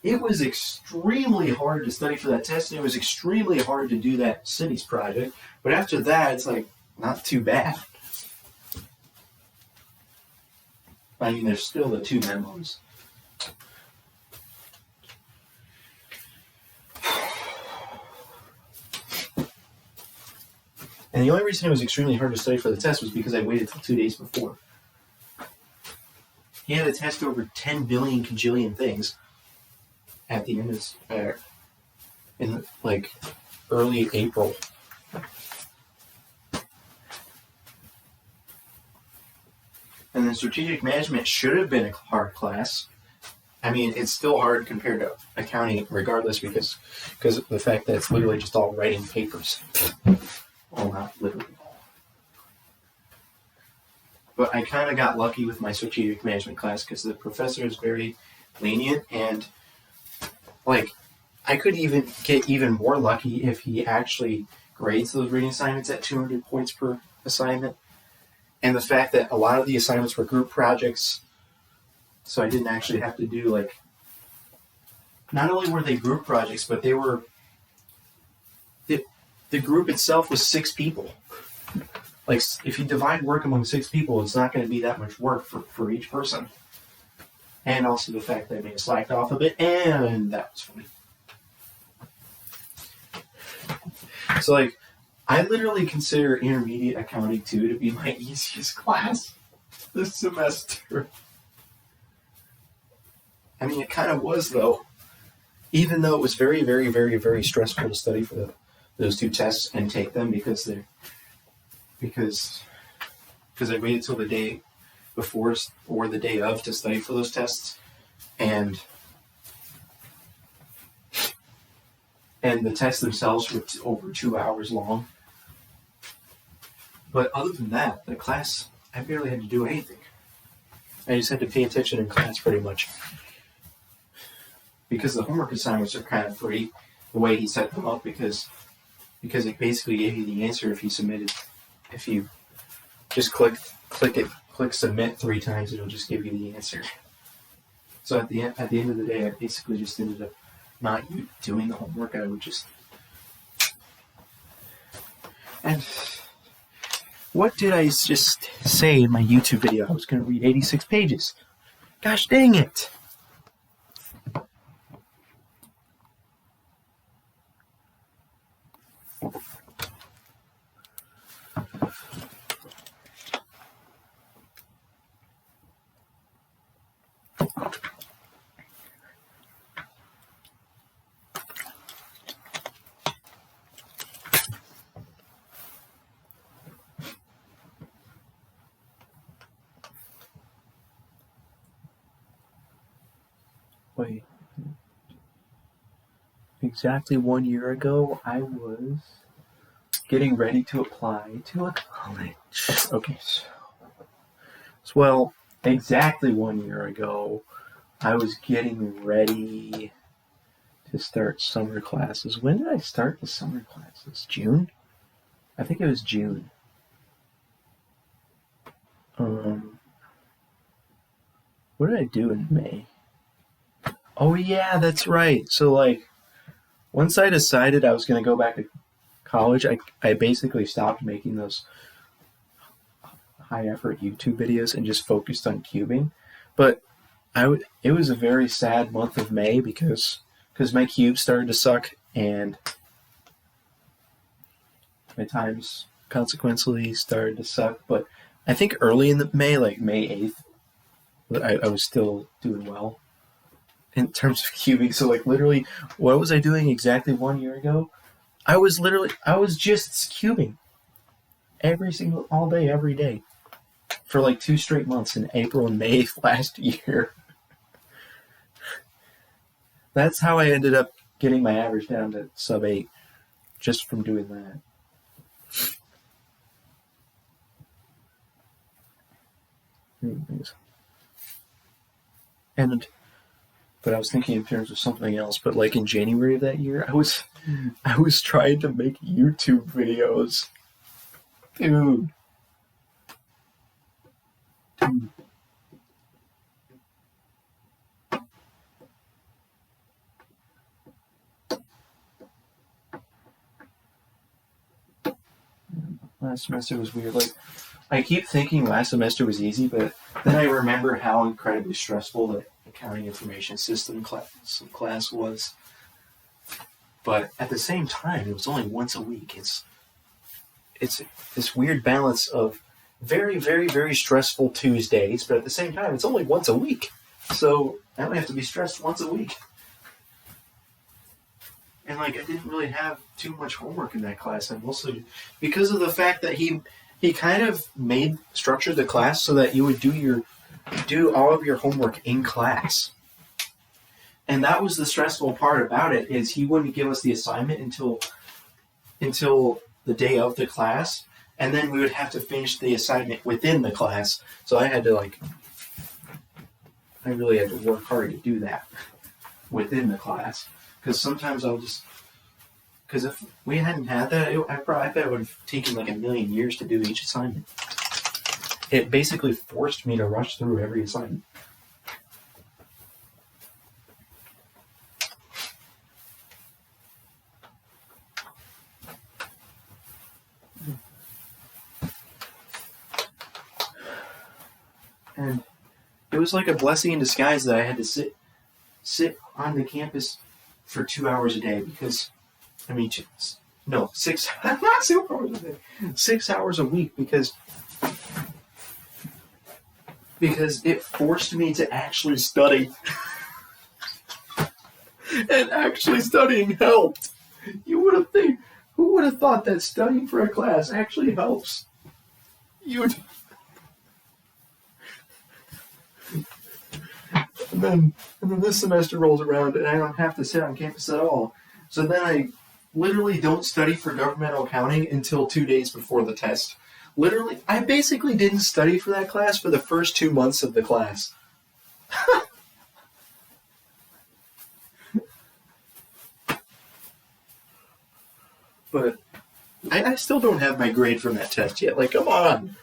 it was extremely hard to study for that test, and it was extremely hard to do that cities project. But after that, it's like not too bad. I mean, there's still the 2 memos. And the only reason it was extremely hard to study for the test was because I waited till 2 days before. He had to test over 10 billion cajillion things at the end of in like early April. And then strategic management should have been a hard class. I mean, it's still hard compared to accounting regardless because of the fact that it's literally just all writing papers. Well, not literally all. But I kind of got lucky with my strategic management class because the professor is very lenient, and like I could even get even more lucky if he actually grades those reading assignments at 200 points per assignment. And the fact that a lot of the assignments were group projects, so I didn't actually have to do like, not only were they group projects, but they were, the group itself was 6 people. Like, if you divide work among 6 people, it's not going to be that much work for each person. And also the fact that I may have slacked off a bit, and that was funny. So, like, I literally consider intermediate accounting 2 to be my easiest class this semester. I mean, it kind of was, though. Even though it was very, very, very, very stressful to study for those 2 tests and take them because I waited till the day before or the day of to study for those tests, and the tests themselves were over 2 hours long. But other than that, the class, I barely had to do anything. I just had to pay attention in class pretty much. Because the homework assignments are kind of free, the way he set them up, because it basically gave you the answer if you just click submit 3 times, it'll just give you the answer. So at the end of the day, I basically just ended up not doing the homework. I would just... And what did I just say in my YouTube video? I was going to read 86 pages. Gosh dang it! Wait. Exactly 1 year ago, I was getting ready to apply to a college. Okay. So, well, exactly 1 year ago, I was getting ready to start summer classes. When did I start the summer classes? June? I think it was June. What did I do in May? Oh yeah, that's right. So like, once I decided I was going to go back to college, I basically stopped making those high effort YouTube videos and just focused on cubing. But it was a very sad month of May because my cubes started to suck and my times consequently started to suck. But I think early in May, like May 8th, I was still doing well in terms of cubing. So like literally, what was I doing exactly 1 year ago? I was just cubing all day, every day for like 2 straight months in April and May last year. That's how I ended up getting my average down to sub 8 just from doing that. Anyways. But I was thinking in terms of something else. But like in January of that year, I was trying to make YouTube videos. Dude. Last semester was weird. Like, I keep thinking last semester was easy, but then I remember how incredibly stressful the accounting information system class was. But at the same time, it was only once a week. It's this weird balance of very, very, very stressful Tuesdays, but at the same time, it's only once a week. So I only have to be stressed once a week. And like, I didn't really have too much homework in that class, and mostly because of the fact that he kind of structured the class so that you would do all of your homework in class. And that was the stressful part about it, is he wouldn't give us the assignment until the day of the class. and then we would have to finish the assignment within the class. So I really had to work hard to do that within the class. Because sometimes because if we hadn't had that, I bet it would have taken like a million years to do each assignment. It basically forced me to rush through every assignment. And it was like a blessing in disguise that I had to sit on the campus for 2 hours a day because, 6, not 2 hours a day, 6 hours a week because it forced me to actually study. And actually studying helped. Who would have thought that studying for a class actually helps? And then this semester rolls around and I don't have to sit on campus at all. So then I literally don't study for governmental accounting until 2 days before the test. Literally, I basically didn't study for that class for the first 2 months of the class. But I still don't have my grade from that test yet. Like, come on.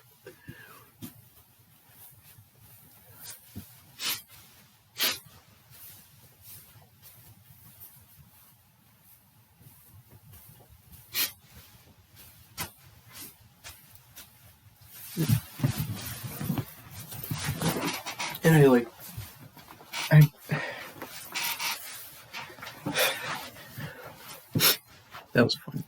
And that was fun.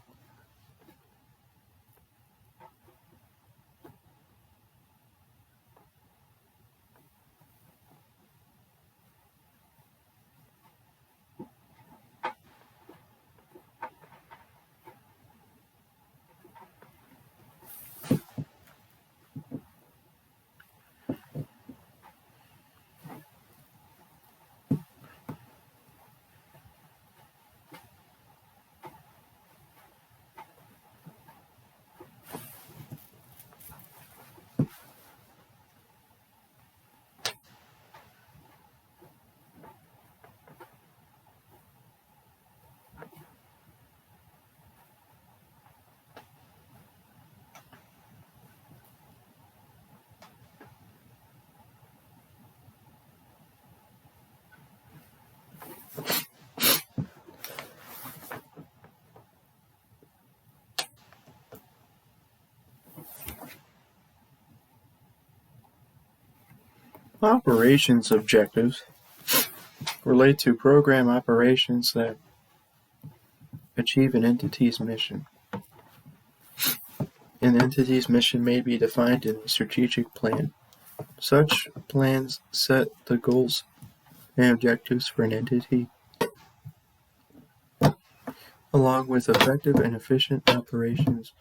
Operations objectives relate to program operations that achieve an entity's mission. An entity's mission may be defined in a strategic plan. Such plans set the goals and objectives for an entity, along with effective and efficient operations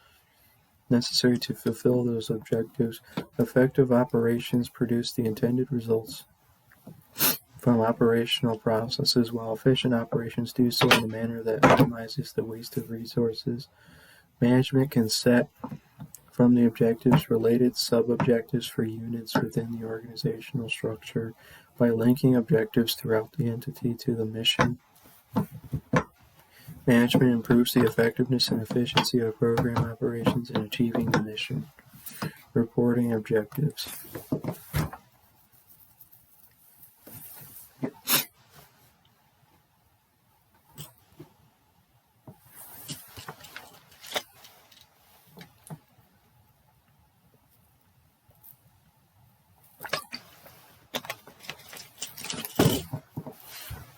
necessary to fulfill those objectives. Effective operations produce the intended results from operational processes, while efficient operations do so in a manner that minimizes the waste of resources. Management can set from the objectives related sub-objectives for units within the organizational structure by linking objectives throughout the entity to the mission. Management improves the effectiveness and efficiency of program operations in achieving the mission. Reporting objectives.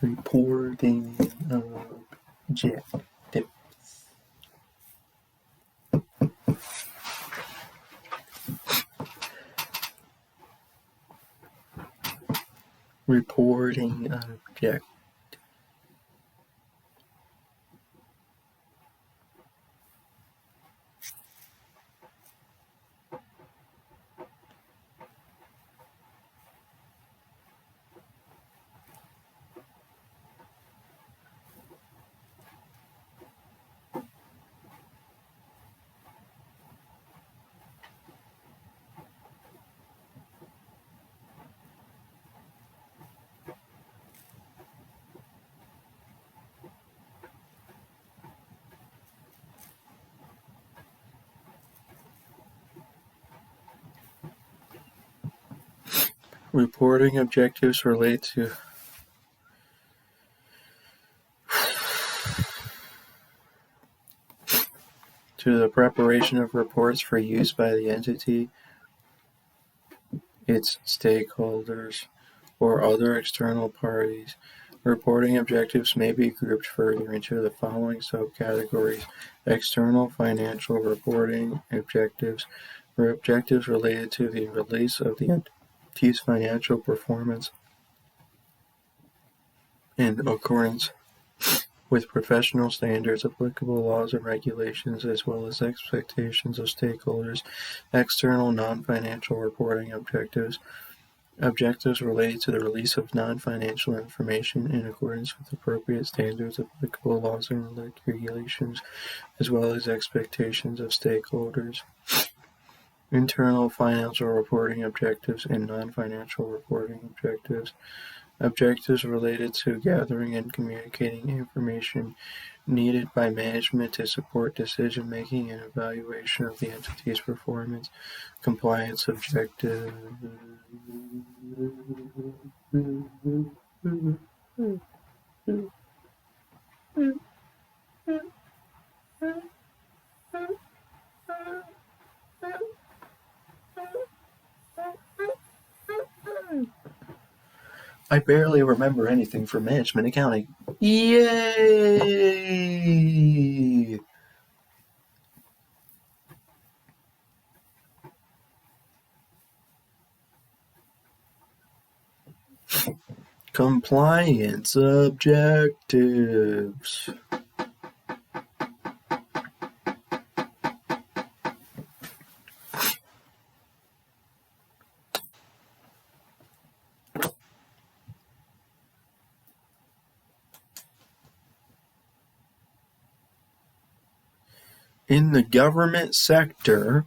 Reporting objectives. Reporting objectives. Reporting objectives relate to the preparation of reports for use by the entity, its stakeholders, or other external parties. Reporting objectives may be grouped further into the following subcategories: external financial reporting objectives, or objectives related to the release of the entity's financial performance in accordance with professional standards, applicable laws and regulations, as well as expectations of stakeholders. External non-financial reporting objectives related to the release of non-financial information in accordance with appropriate standards, applicable laws and regulations, as well as expectations of stakeholders. Internal financial reporting objectives and non-financial reporting objectives related to gathering and communicating information needed by management to support decision-making and evaluation of the entity's performance. Compliance objectives. I barely remember anything from management accounting. Yay! Compliance objectives. In the government sector,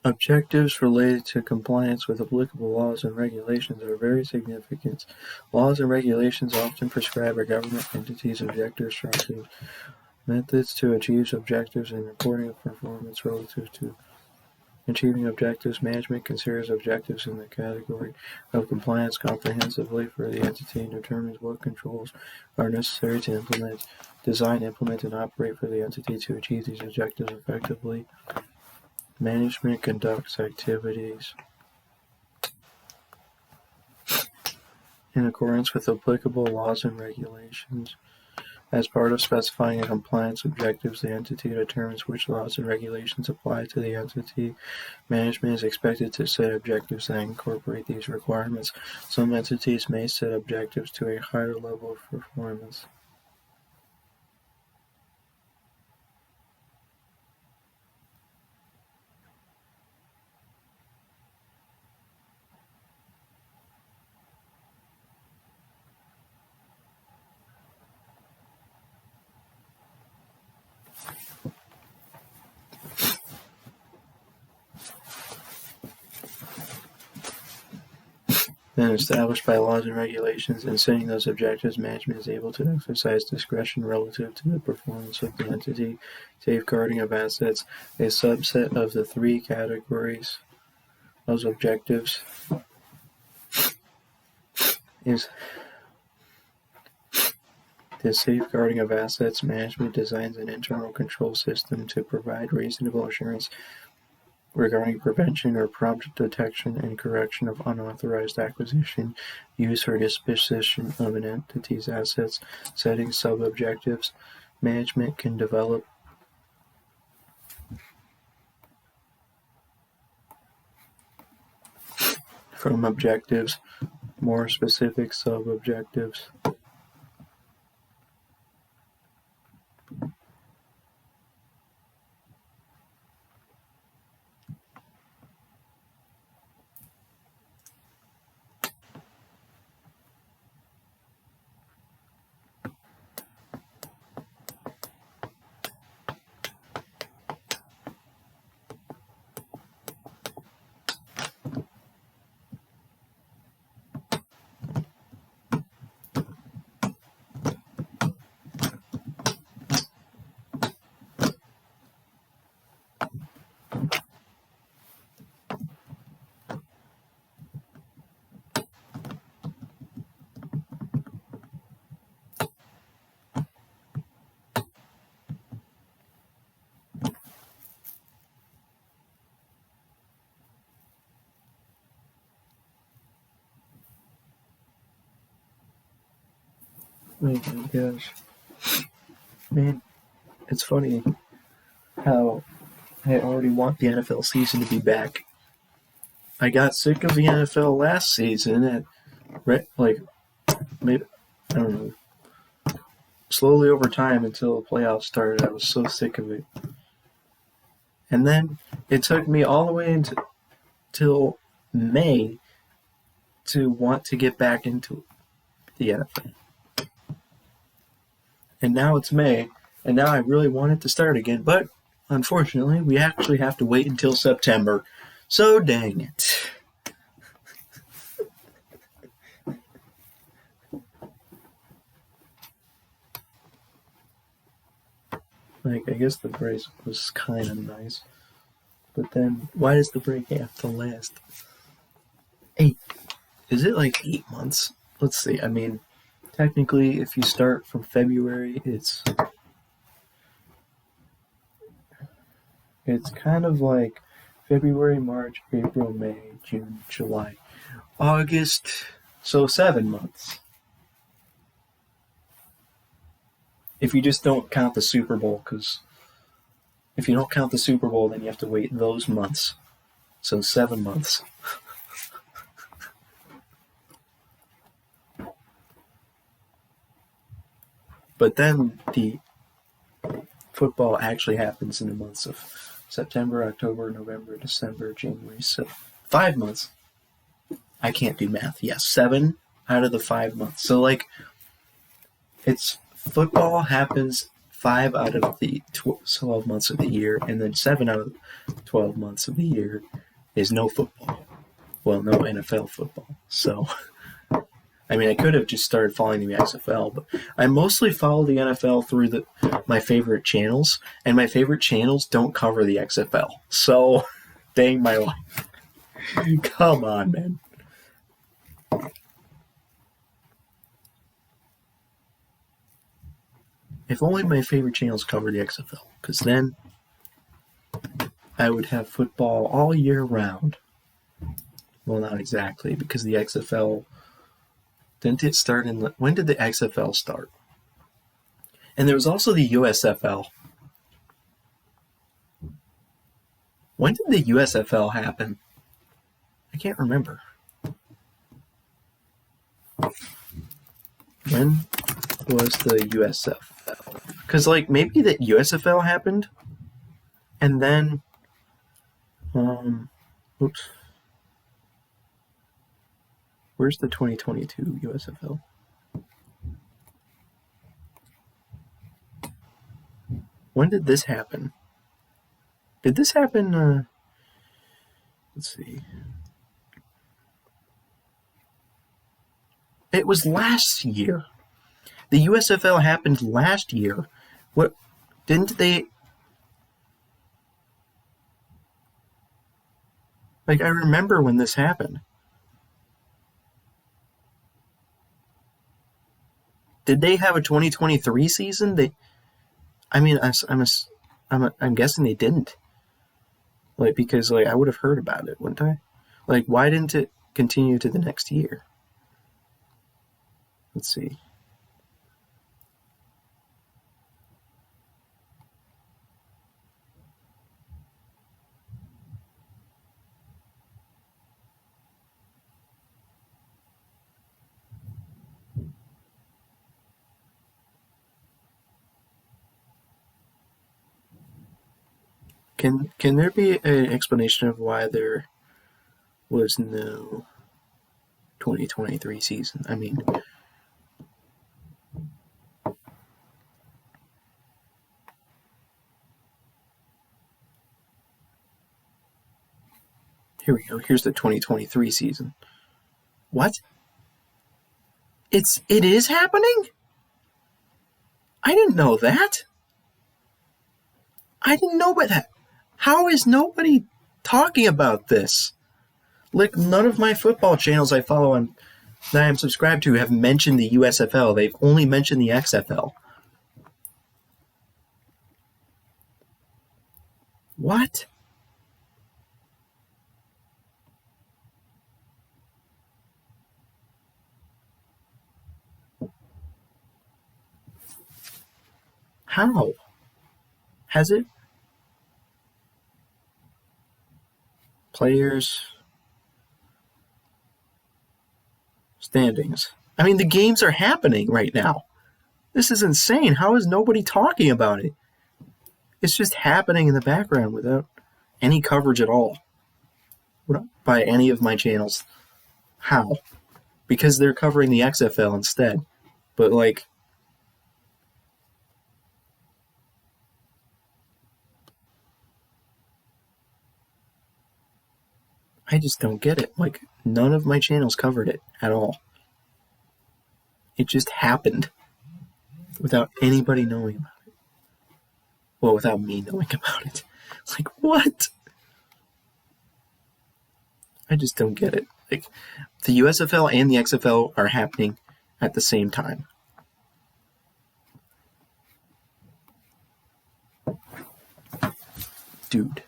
objectives related to compliance with applicable laws and regulations are very significant. Laws and regulations often prescribe a government entity's objective structures, methods to achieve objectives, and reporting of performance relative to achieving objectives. Management considers objectives in the category of compliance comprehensively for the entity and determines what controls are necessary to design, implement, and operate for the entity to achieve these objectives effectively. Management conducts activities in accordance with applicable laws and regulations. As part of specifying compliance objectives, the entity determines which laws and regulations apply to the entity. Management is expected to set objectives that incorporate these requirements. Some entities may set objectives to a higher level of performance. Then established by laws and regulations, in setting those objectives, management is able to exercise discretion relative to the performance of the entity. Safeguarding of assets, a subset of the three categories of objectives, is the safeguarding of assets. Management designs an internal control system to provide reasonable assurance regarding prevention or prompt detection and correction of unauthorized acquisition, use, or disposition of an entity's assets. Setting sub-objectives, management can develop from objectives more specific sub-objectives. Oh my gosh. Man, it's funny how I already want the NFL season to be back. I got sick of the NFL last season at like maybe I don't know. Slowly over time until the playoffs started, I was so sick of it. And then it took me all the way until May to want to get back into the NFL. And now it's May, and now I really want it to start again. But unfortunately, we actually have to wait until September. So dang it. Like, I guess the break was kind of nice. But then, why does the break have to last 8? Is it like 8 months? Let's see. I mean, technically, if you start from February, it's kind of like February, March, April, May, June, July, August. So 7 months. If you just don't count the Super Bowl, because if you don't count the Super Bowl, then you have to wait those months. So 7 months. But then the football actually happens in the months of September, October, November, December, January. So 5 months. I can't do math. Yes, 7 out of the 5 months. So like, it's football happens 5 out of the 12 months of the year, and then 7 out of the 12 months of the year is no football. Well, no NFL football. So, I mean, I could have just started following the XFL, but I mostly follow the NFL through my favorite channels, and my favorite channels don't cover the XFL. So, dang my life. Come on, man. If only my favorite channels cover the XFL, because then I would have football all year round. Well, not exactly, because the XFL didn't it start in when did the XFL start? And there was also the USFL. When did the USFL happen? I can't remember. When was the USFL? Because like maybe the USFL happened, and then, oops. Where's the 2022 USFL? When did this happen? Did this happen? Let's see. It was last year. The USFL happened last year. What didn't they? Like I remember when this happened. Did they have a 2023 season? I mean, I'm guessing they didn't. Like because like I would have heard about it, wouldn't I? Like why didn't it continue to the next year? Let's see. Can there be an explanation of why there was no 2023 season? I mean, here we go. Here's the 2023 season. What? It is happening? I didn't know that. I didn't know about that. How is nobody talking about this? Like none of my football channels I follow on that I'm subscribed to have mentioned the USFL. They've only mentioned the XFL. What? How? Has it? Players standings. I mean, the games are happening right now. This is insane. How is nobody talking about it? It's just happening in the background without any coverage at all by any of my channels. How? Because they're covering the XFL instead. But, like, I just don't get it. Like, none of my channels covered it at all. It just happened without anybody knowing about it. Well, without me knowing about it. Like, what? I just don't get it. Like, the USFL and the XFL are happening at the same time. Dude.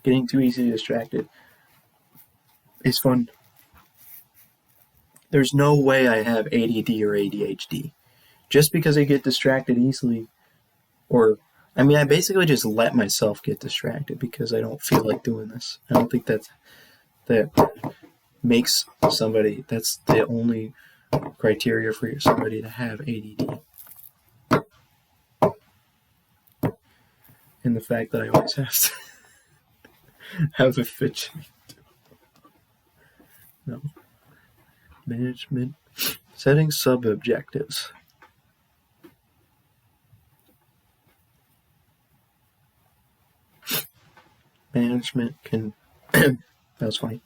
Getting too easily distracted is fun. There's no way I have ADD or ADHD. Just because I get distracted easily, I basically just let myself get distracted because I don't feel like doing this. I don't think that makes somebody, that's the only criteria for somebody to have ADD. And the fact that I always have to have a fidget. No. Management. Setting sub-objectives. Management can... That was funny.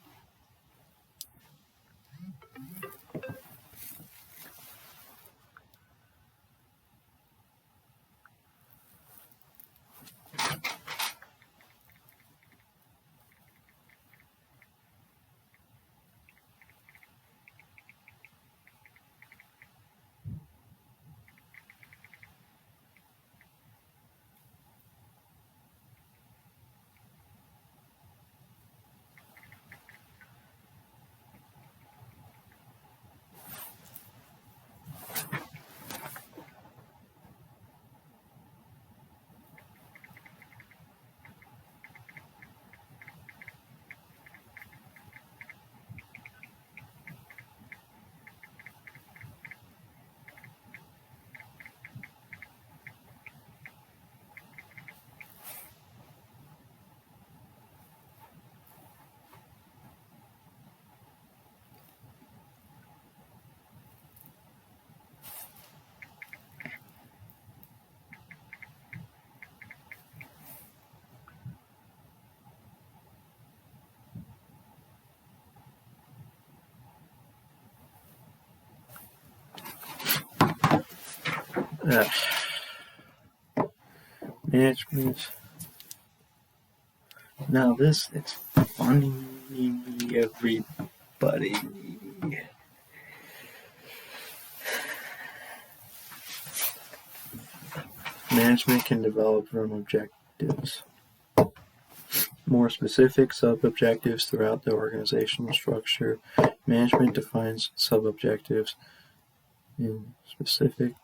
Management. Now this is funny, everybody. Management can develop from objectives. More specific sub-objectives throughout the organizational structure. Management defines sub-objectives in specific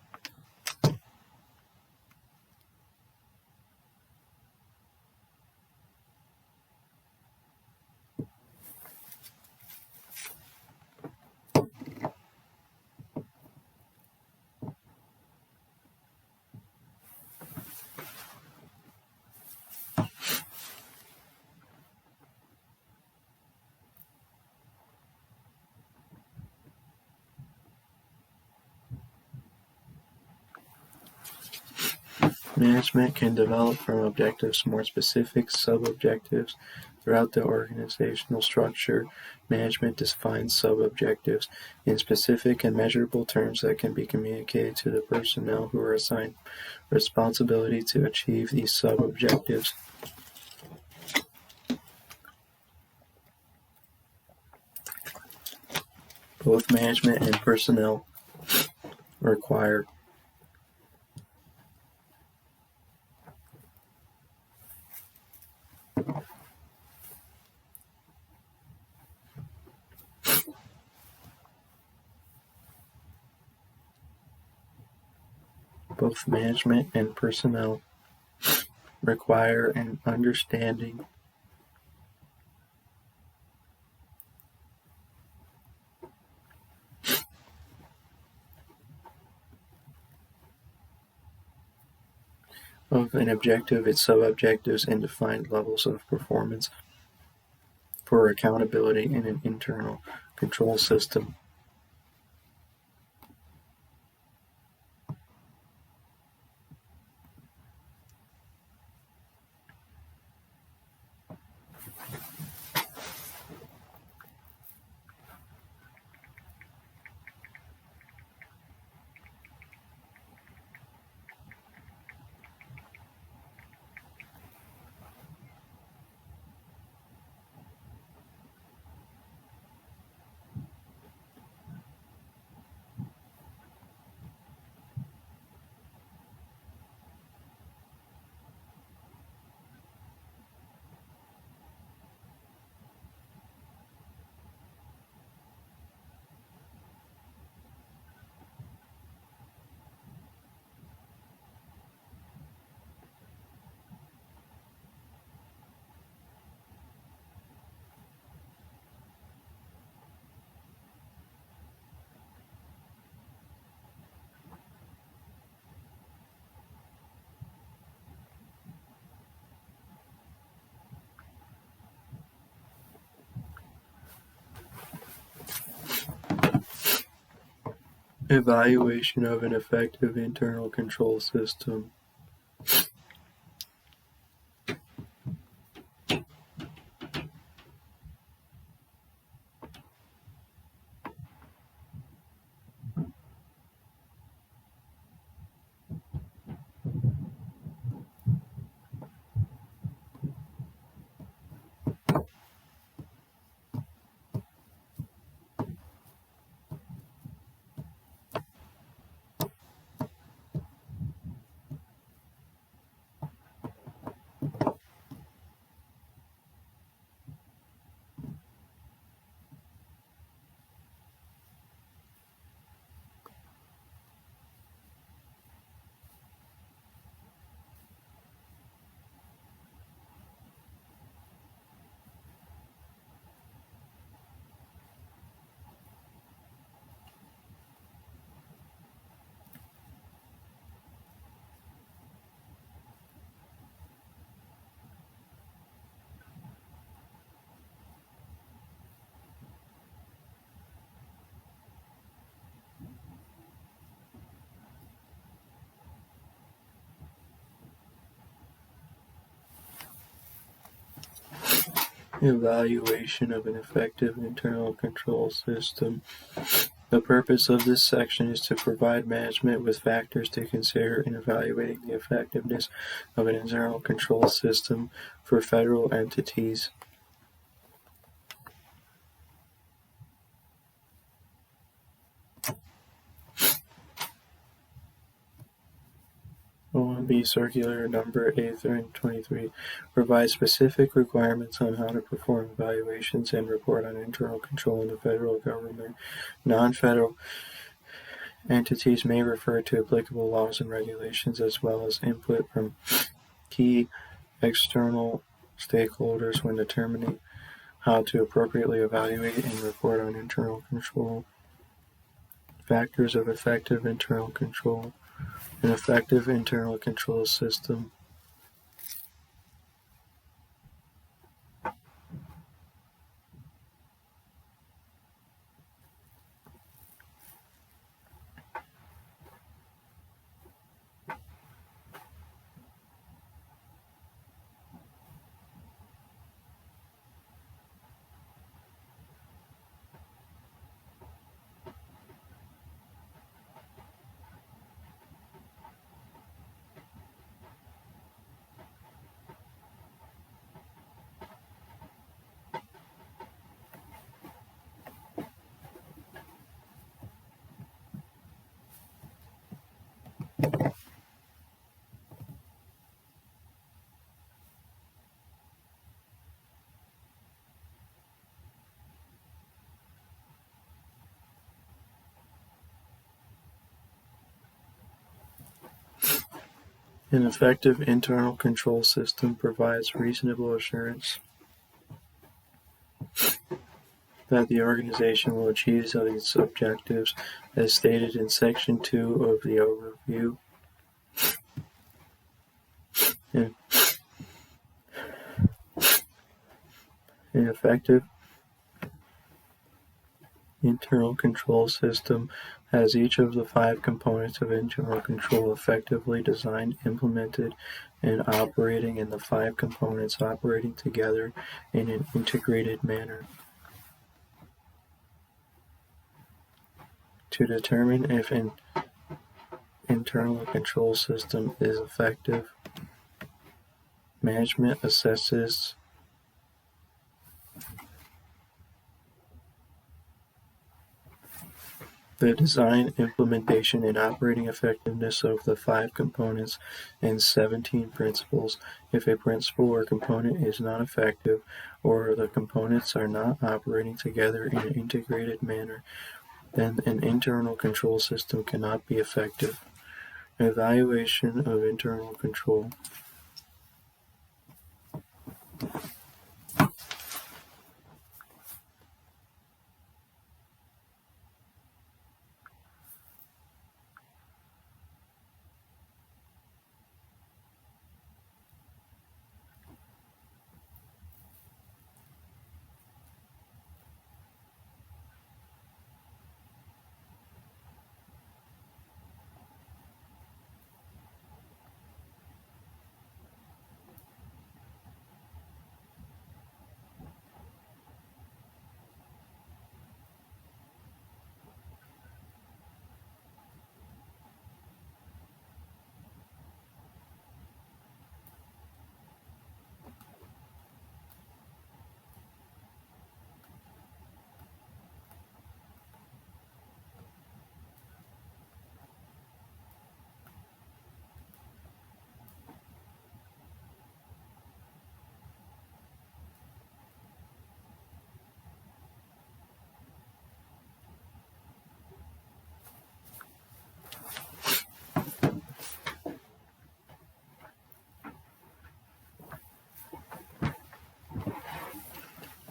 Management can develop from objectives more specific sub-objectives. Throughout the organizational structure, management defines sub-objectives in specific and measurable terms that can be communicated to the personnel who are assigned responsibility to achieve these sub-objectives. Both management and personnel require an understanding of an objective, its sub-objectives, and defined levels of performance for accountability in an internal control system. Evaluation of an effective internal control system. Evaluation of an effective internal control system. The purpose of this section is to provide management with factors to consider in evaluating the effectiveness of an internal control system for federal entities. OMB Circular Number A323 provides specific requirements on how to perform evaluations and report on internal control in the federal government. Non-federal entities may refer to applicable laws and regulations as well as input from key external stakeholders when determining how to appropriately evaluate and report on internal control. Factors of effective internal control. An effective internal control system An effective internal control system provides reasonable assurance that the organization will achieve its objectives as stated in Section 2 of the Overview. An effective internal control system has each of the 5 components of internal control effectively designed, implemented, and operating, and the 5 components operating together in an integrated manner. To determine if an internal control system is effective, management assesses the design, implementation, and operating effectiveness of the 5 components and 17 principles. If a principle or component is not effective, or the components are not operating together in an integrated manner, then an internal control system cannot be effective. Evaluation of internal control.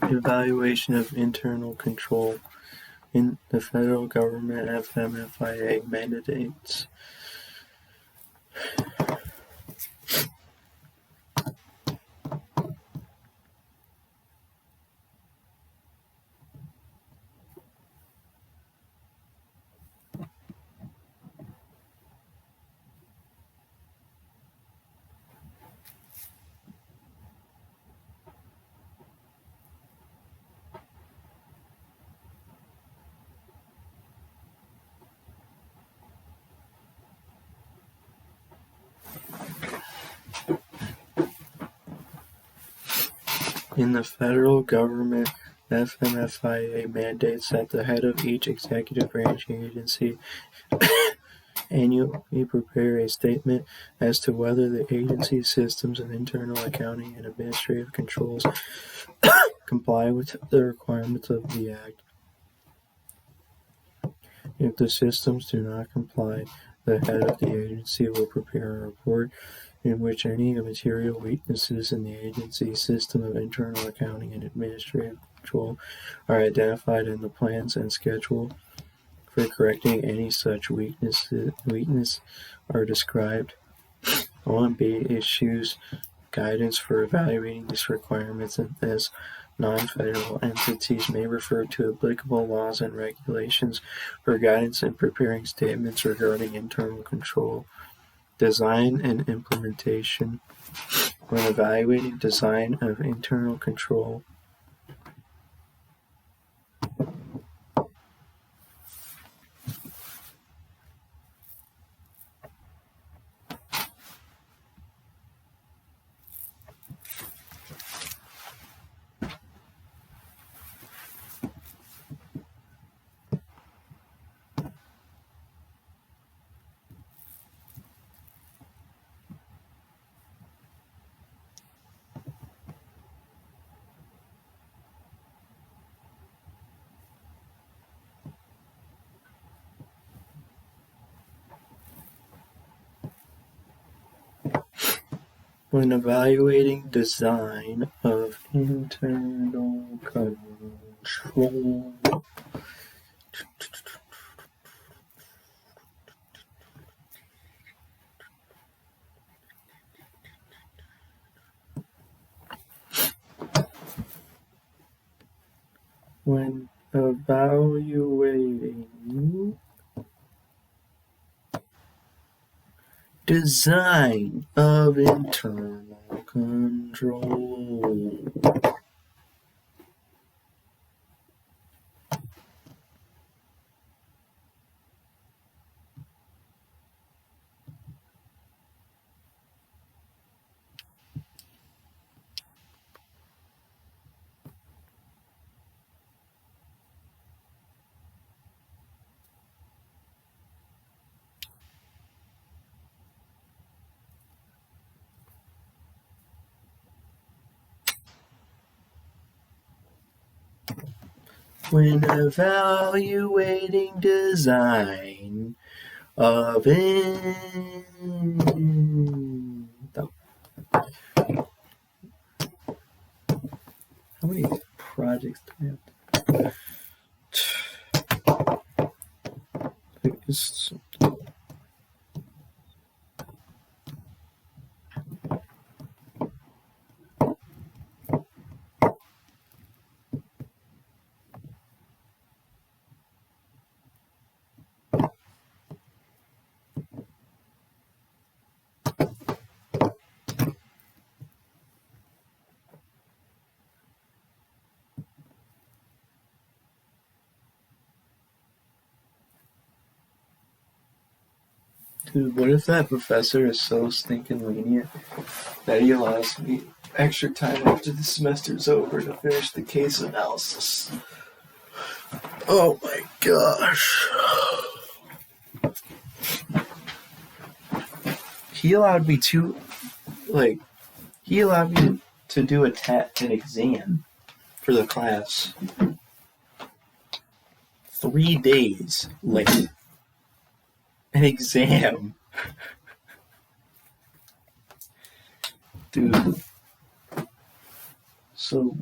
Evaluation of internal control. In the federal government, FMFIA mandates In the federal government, FMFIA mandates that the head of each executive branch agency annually prepare a statement as to whether the agency's systems of internal accounting and administrative controls comply with the requirements of the Act. If the systems do not comply, the head of the agency will prepare a report in which any material weaknesses in the agency's system of internal accounting and administrative control are identified in the plans and schedule for correcting any such weakness are described. OMB issues guidance for evaluating these requirements, as non-federal entities may refer to applicable laws and regulations for guidance in preparing statements regarding internal control. Design and implementation. When evaluating design of internal control, When evaluating design of internal control. When evaluating design of internal control. When evaluating design of how many projects do I have? It's Dude, what if that professor is so stinking lenient that he allows me extra time after the semester's over to finish the case analysis? Oh my gosh. He allowed me to do an exam for the class 3 days late. An exam. Dude. So,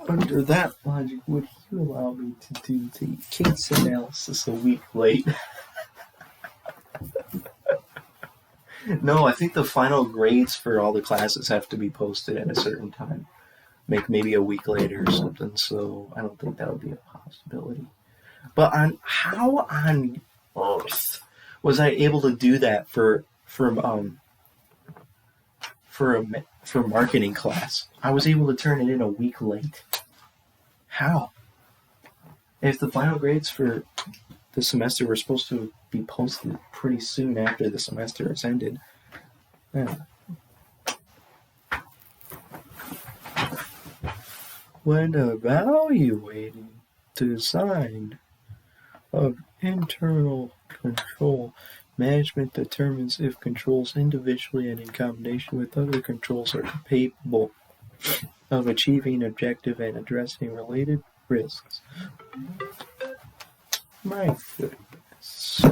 under that logic, would he allow me to do the case analysis a week late? No, I think the final grades for all the classes have to be posted at a certain time. Maybe a week later or something, so I don't think that would be a possibility. But how on earth was I able to do that for marketing class? I was able to turn it in a week late. How? If the final grades for the semester were supposed to be posted pretty soon after the semester has ended. Yeah. When evaluating design of internal control, management determines if controls individually and in combination with other controls are capable of achieving objective and addressing related risks. My goodness.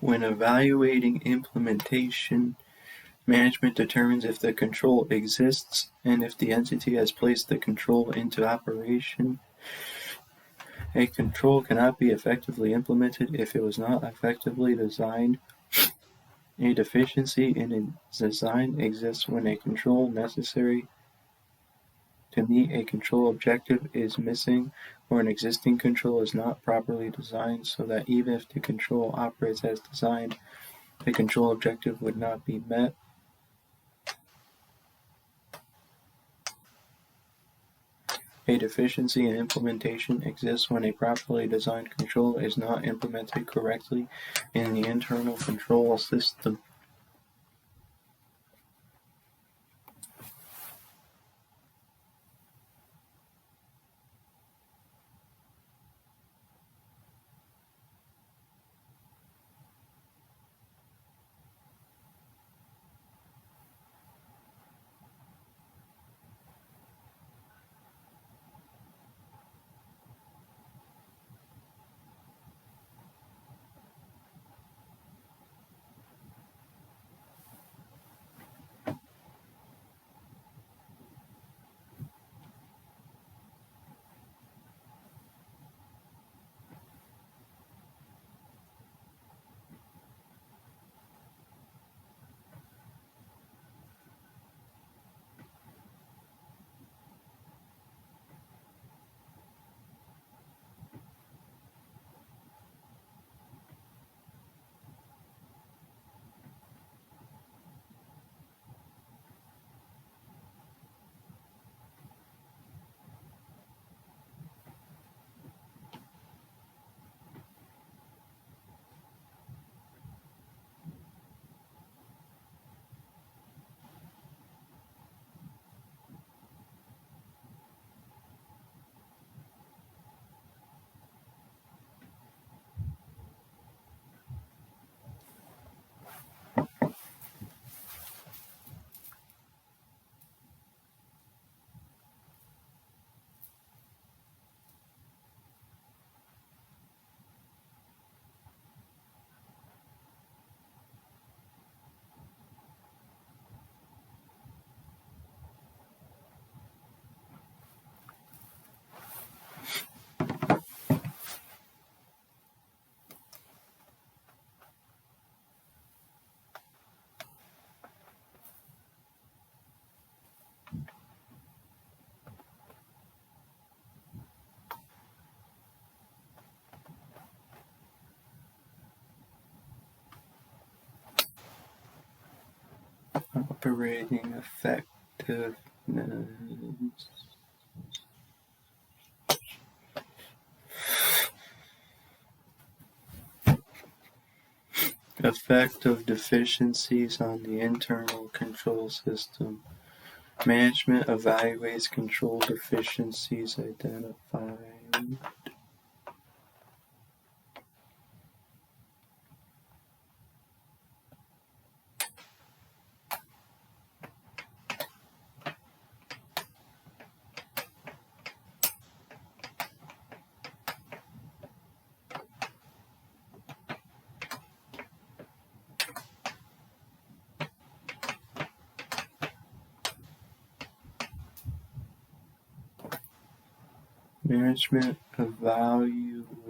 When evaluating implementation, management determines if the control exists and if the entity has placed the control into operation. A control cannot be effectively implemented if it was not effectively designed. A deficiency in its design exists when a control necessary to meet a control objective is missing, or an existing control is not properly designed so that even if the control operates as designed, the control objective would not be met. A deficiency in implementation exists when a properly designed control is not implemented correctly in the internal control system. Operating effectiveness. Effect of deficiencies on the internal control system. Management evaluates control deficiencies identified. Management evaluates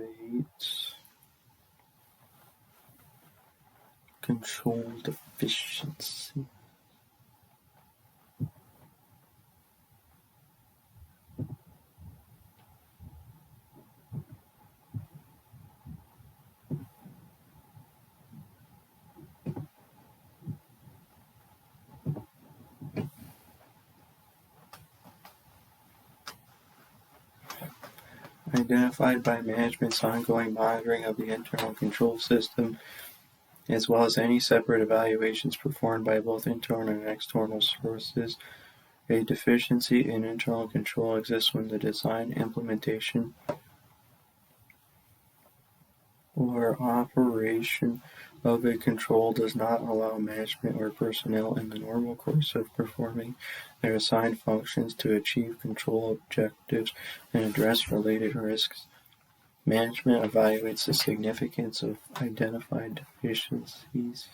control deficiency. Identified by management's ongoing monitoring of the internal control system, as well as any separate evaluations performed by both internal and external sources. A deficiency in internal control exists when the design, implementation, or operation of a control does not allow management or personnel in the normal course of performing their assigned functions to achieve control objectives and address related risks. Management evaluates the significance of identified deficiencies.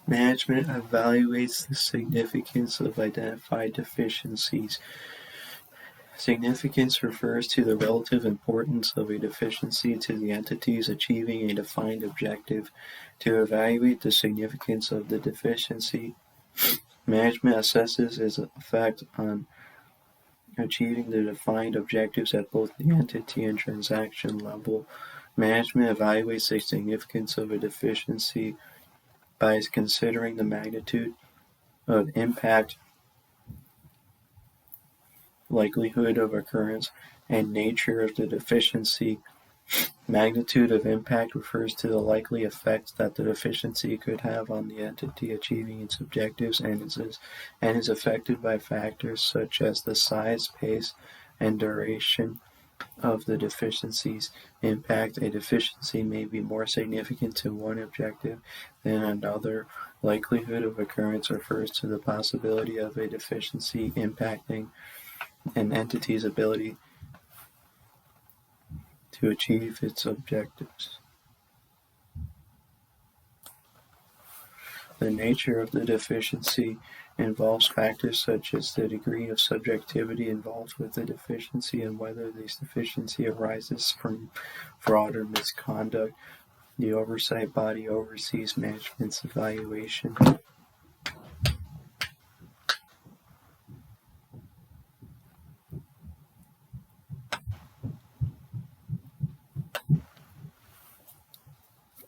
Management evaluates the significance of identified deficiencies. Significance refers to the relative importance of a deficiency to the entities achieving a defined objective. To evaluate the significance of the deficiency, management assesses its effect on achieving the defined objectives at both the entity and transaction level. Management evaluates the significance of a deficiency by considering the magnitude of impact, likelihood of occurrence, and nature of the deficiency. Magnitude of impact refers to the likely effect that the deficiency could have on the entity achieving its objectives and is affected by factors such as the size, pace, and duration of the deficiency's impact. A deficiency may be more significant to one objective than another. Likelihood of occurrence refers to the possibility of a deficiency impacting an entity's ability to achieve its objectives. The nature of the deficiency involves factors such as the degree of subjectivity involved with the deficiency and whether this deficiency arises from fraud or misconduct. The oversight body oversees management's evaluation.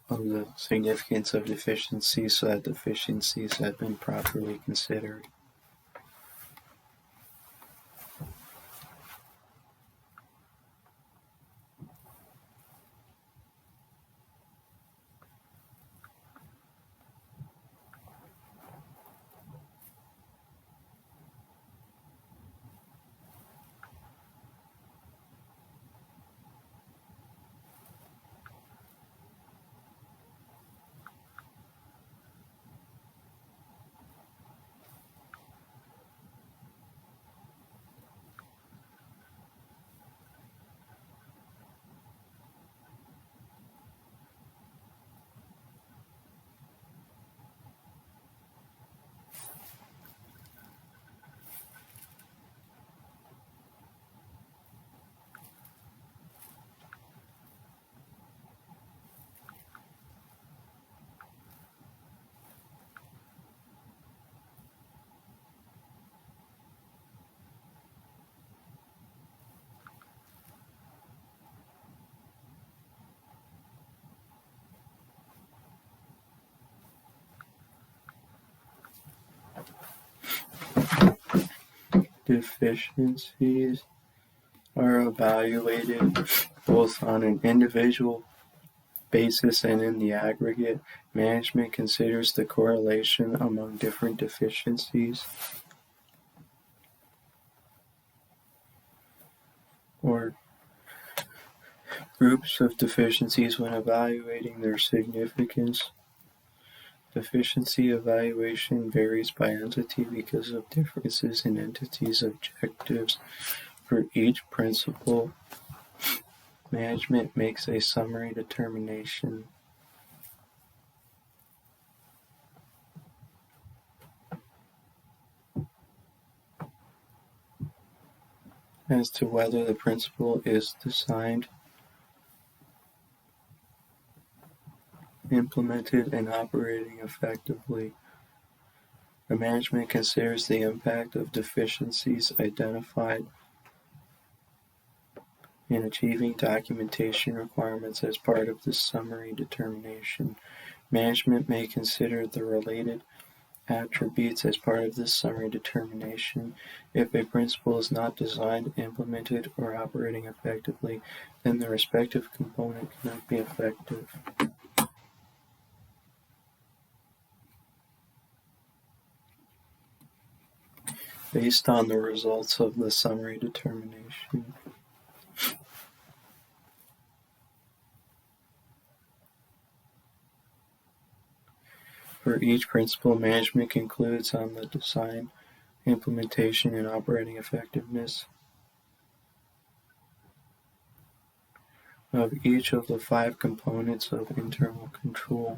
Of the significance of deficiencies so that deficiencies have been properly considered. Deficiencies are evaluated both on an individual basis and in the aggregate. Management considers the correlation among different deficiencies or groups of deficiencies when evaluating their significance. Deficiency evaluation varies by entity because of differences in entities' objectives. For each principle, management makes a summary determination as to whether the principle is designed, implemented, and operating effectively. The management considers the impact of deficiencies identified in achieving documentation requirements as part of the summary determination. Management may consider the related attributes as part of this summary determination. If a principle is not designed, implemented, or operating effectively, then the respective component cannot be effective. Based on the results of the summary determination, for each principle, management concludes on the design, implementation, and operating effectiveness of each of the 5 components of internal control.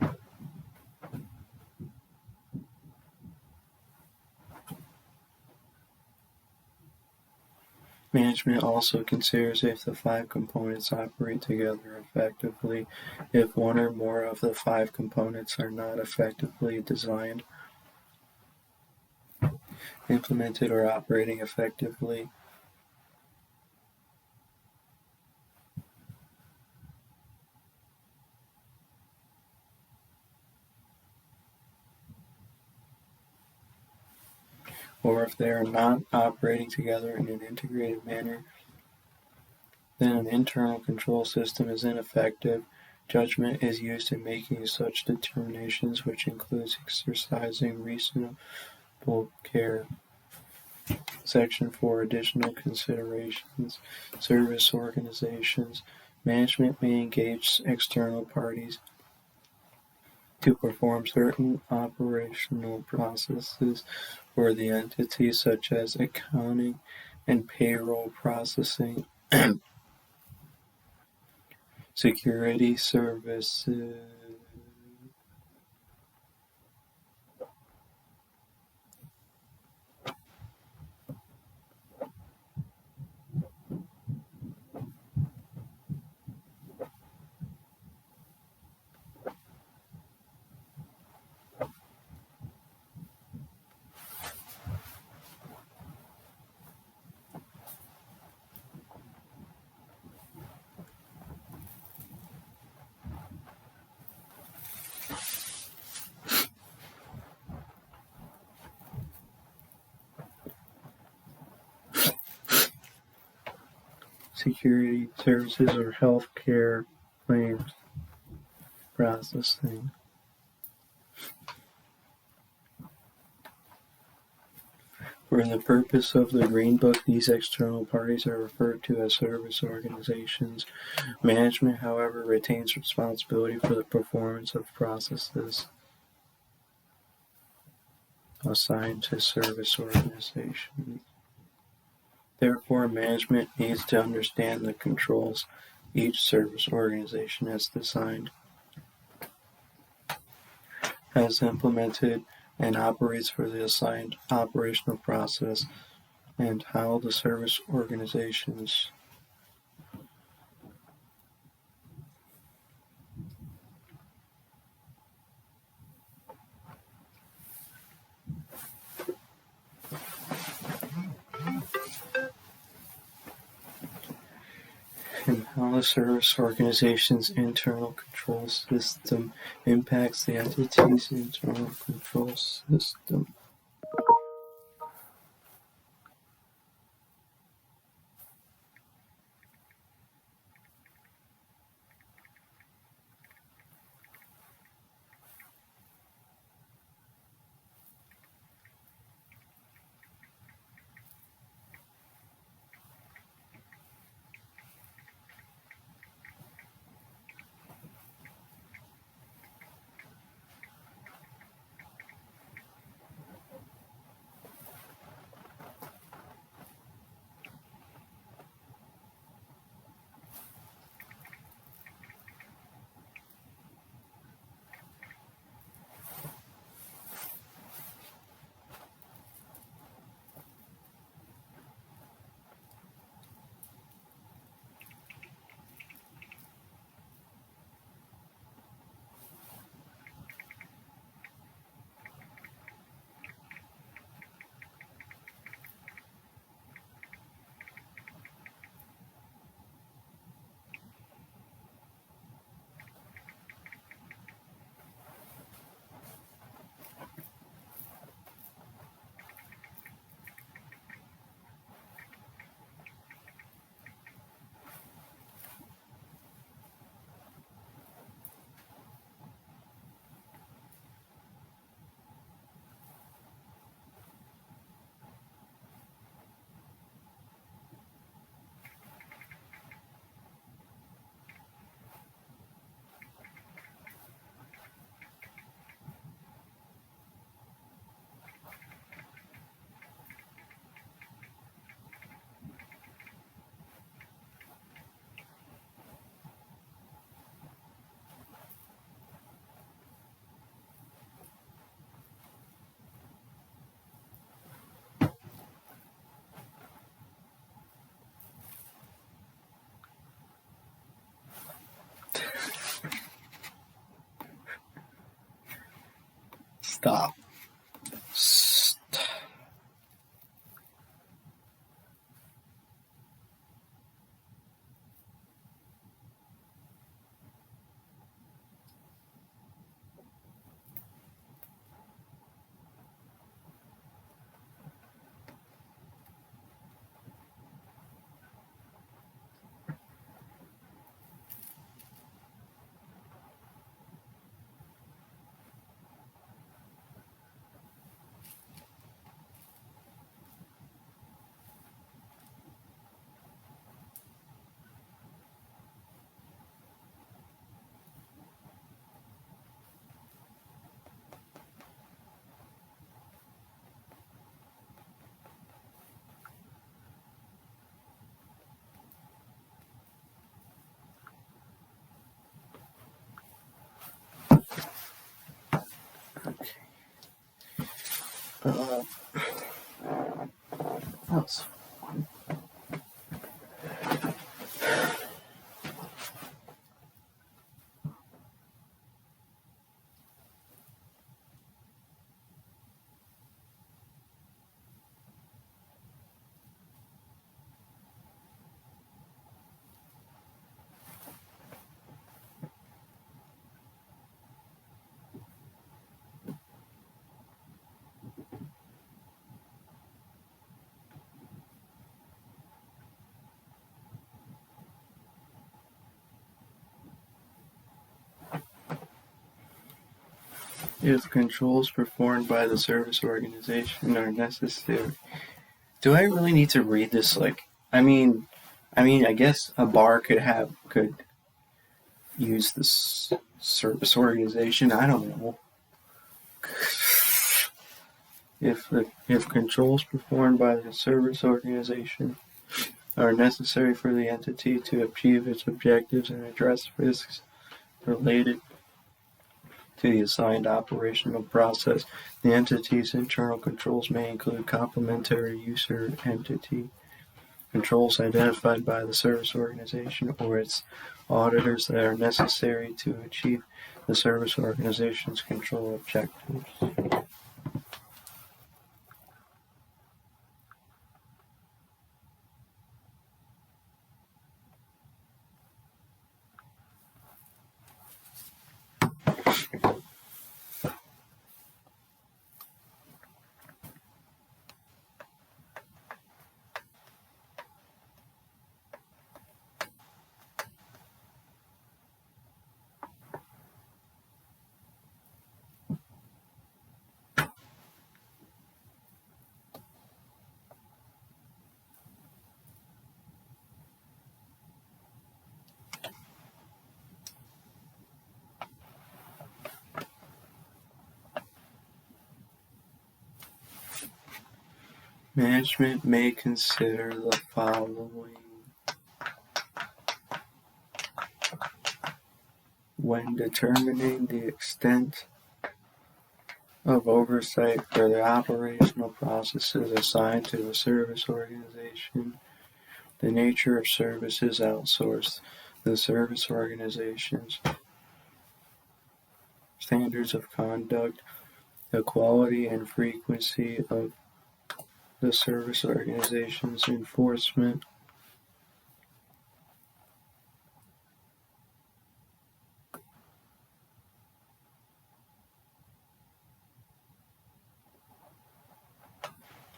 Management also considers if the 5 components operate together effectively, if one or more of the 5 components are not effectively designed, implemented, or operating effectively, or if they are not operating together in an integrated manner, then an internal control system is ineffective. Judgment is used in making such determinations, which includes exercising reasonable care. Section 4, additional considerations. Service organizations. Management may engage external parties to perform certain operational processes for the entity, such as accounting and payroll processing, security services, security services, or healthcare claims processing. For the purpose of the Green Book, these external parties are referred to as service organizations. Management, however, retains responsibility for the performance of processes assigned to service organizations. Therefore, management needs to understand the controls each service organization has designed, has implemented, and operates for the assigned operational process, and how the service organizations internal control system impacts the entity's internal control system. Stop. Okay. That's fun. If controls performed by the service organization are necessary. Do I really need to read this? I guess a bar could use this service organization. I don't know. If controls performed by the service organization are necessary for the entity to achieve its objectives and address risks related to the assigned operational process, the entity's internal controls may include complementary user entity controls identified by the service organization or its auditors that are necessary to achieve the service organization's control objectives. Management may consider the following when determining the extent of oversight for the operational processes assigned to the service organization, the nature of services outsourced, the service organization's standards of conduct, the quality and frequency of the service organization's enforcement,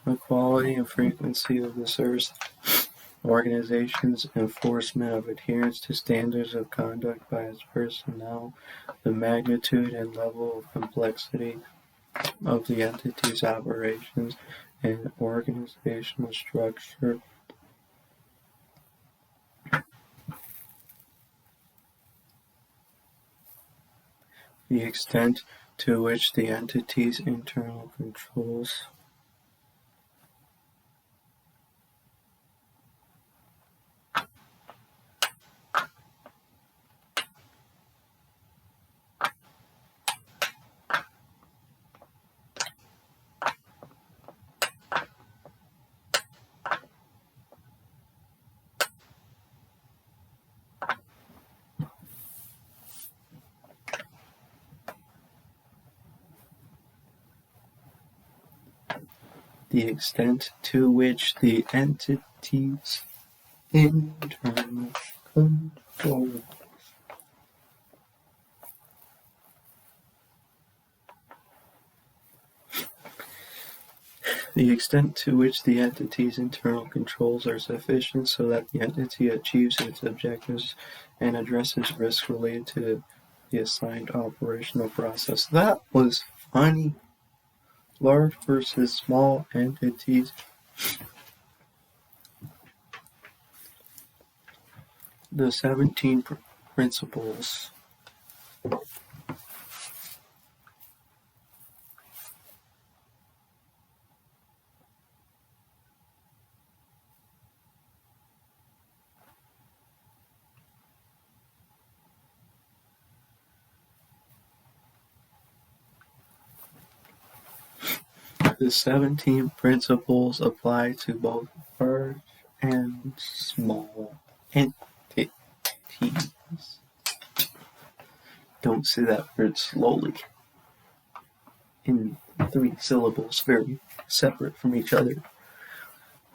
the quality and frequency of the service organization's enforcement of adherence to standards of conduct by its personnel, the magnitude and level of complexity of the entity's operations and organizational structure, the extent to which the entity's internal controls the extent to which the entity's internal control controls are sufficient so that the entity achieves its objectives and addresses risks related to the assigned operational process. That was funny. Large versus small entities. The 17 principles. The 17 principles apply to both large and small entities. Don't say that word slowly. In 3 syllables, very separate from each other.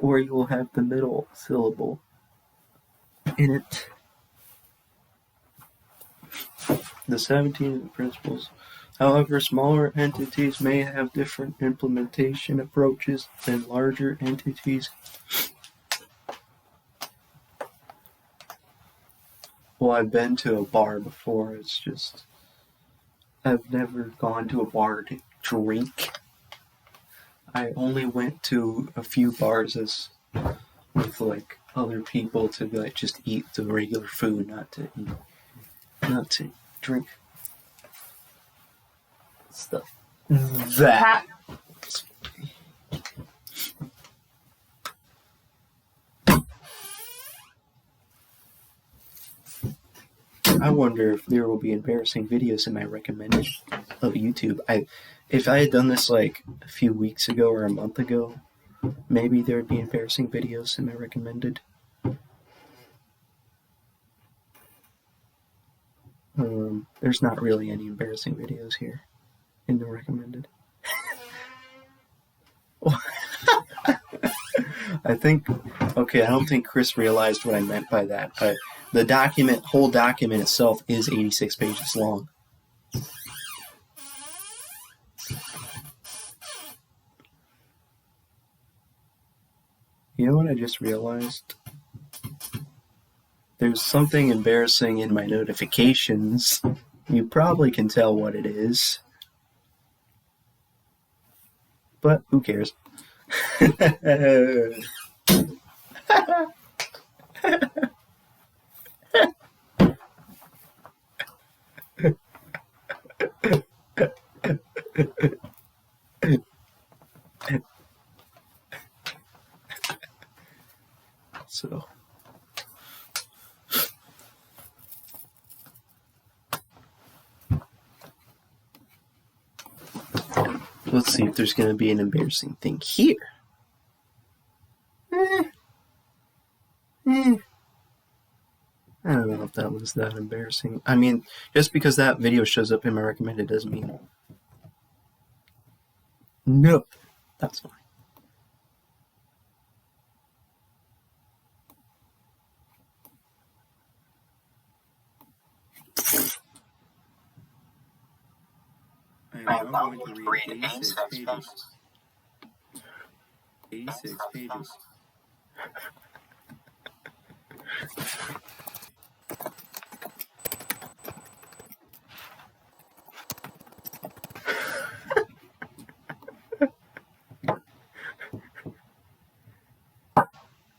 Or you will have the middle syllable in it. The 17 principles. However, smaller entities may have different implementation approaches than larger entities. Well, I've been to a bar before. It's just, I've never gone to a bar to drink. I only went to a few bars with like other people to like just eat the regular food, not to drink stuff. That. I wonder if there will be embarrassing videos in my recommended of YouTube. If I had done this like a few weeks ago or a month ago, maybe there would be embarrassing videos in my recommended. There's not really any embarrassing videos here in the recommended. I don't think Chris realized what I meant by that, but the whole document itself is 86 pages long. You know what I just realized? There's something embarrassing in my notifications. You probably can tell what it is. But who cares? So let's see if there's going to be an embarrassing thing here. I don't know if that was that embarrassing. I mean, just because that video shows up in my recommended doesn't mean... No, that's fine. I'm now going to read 86 pages. 86 pages.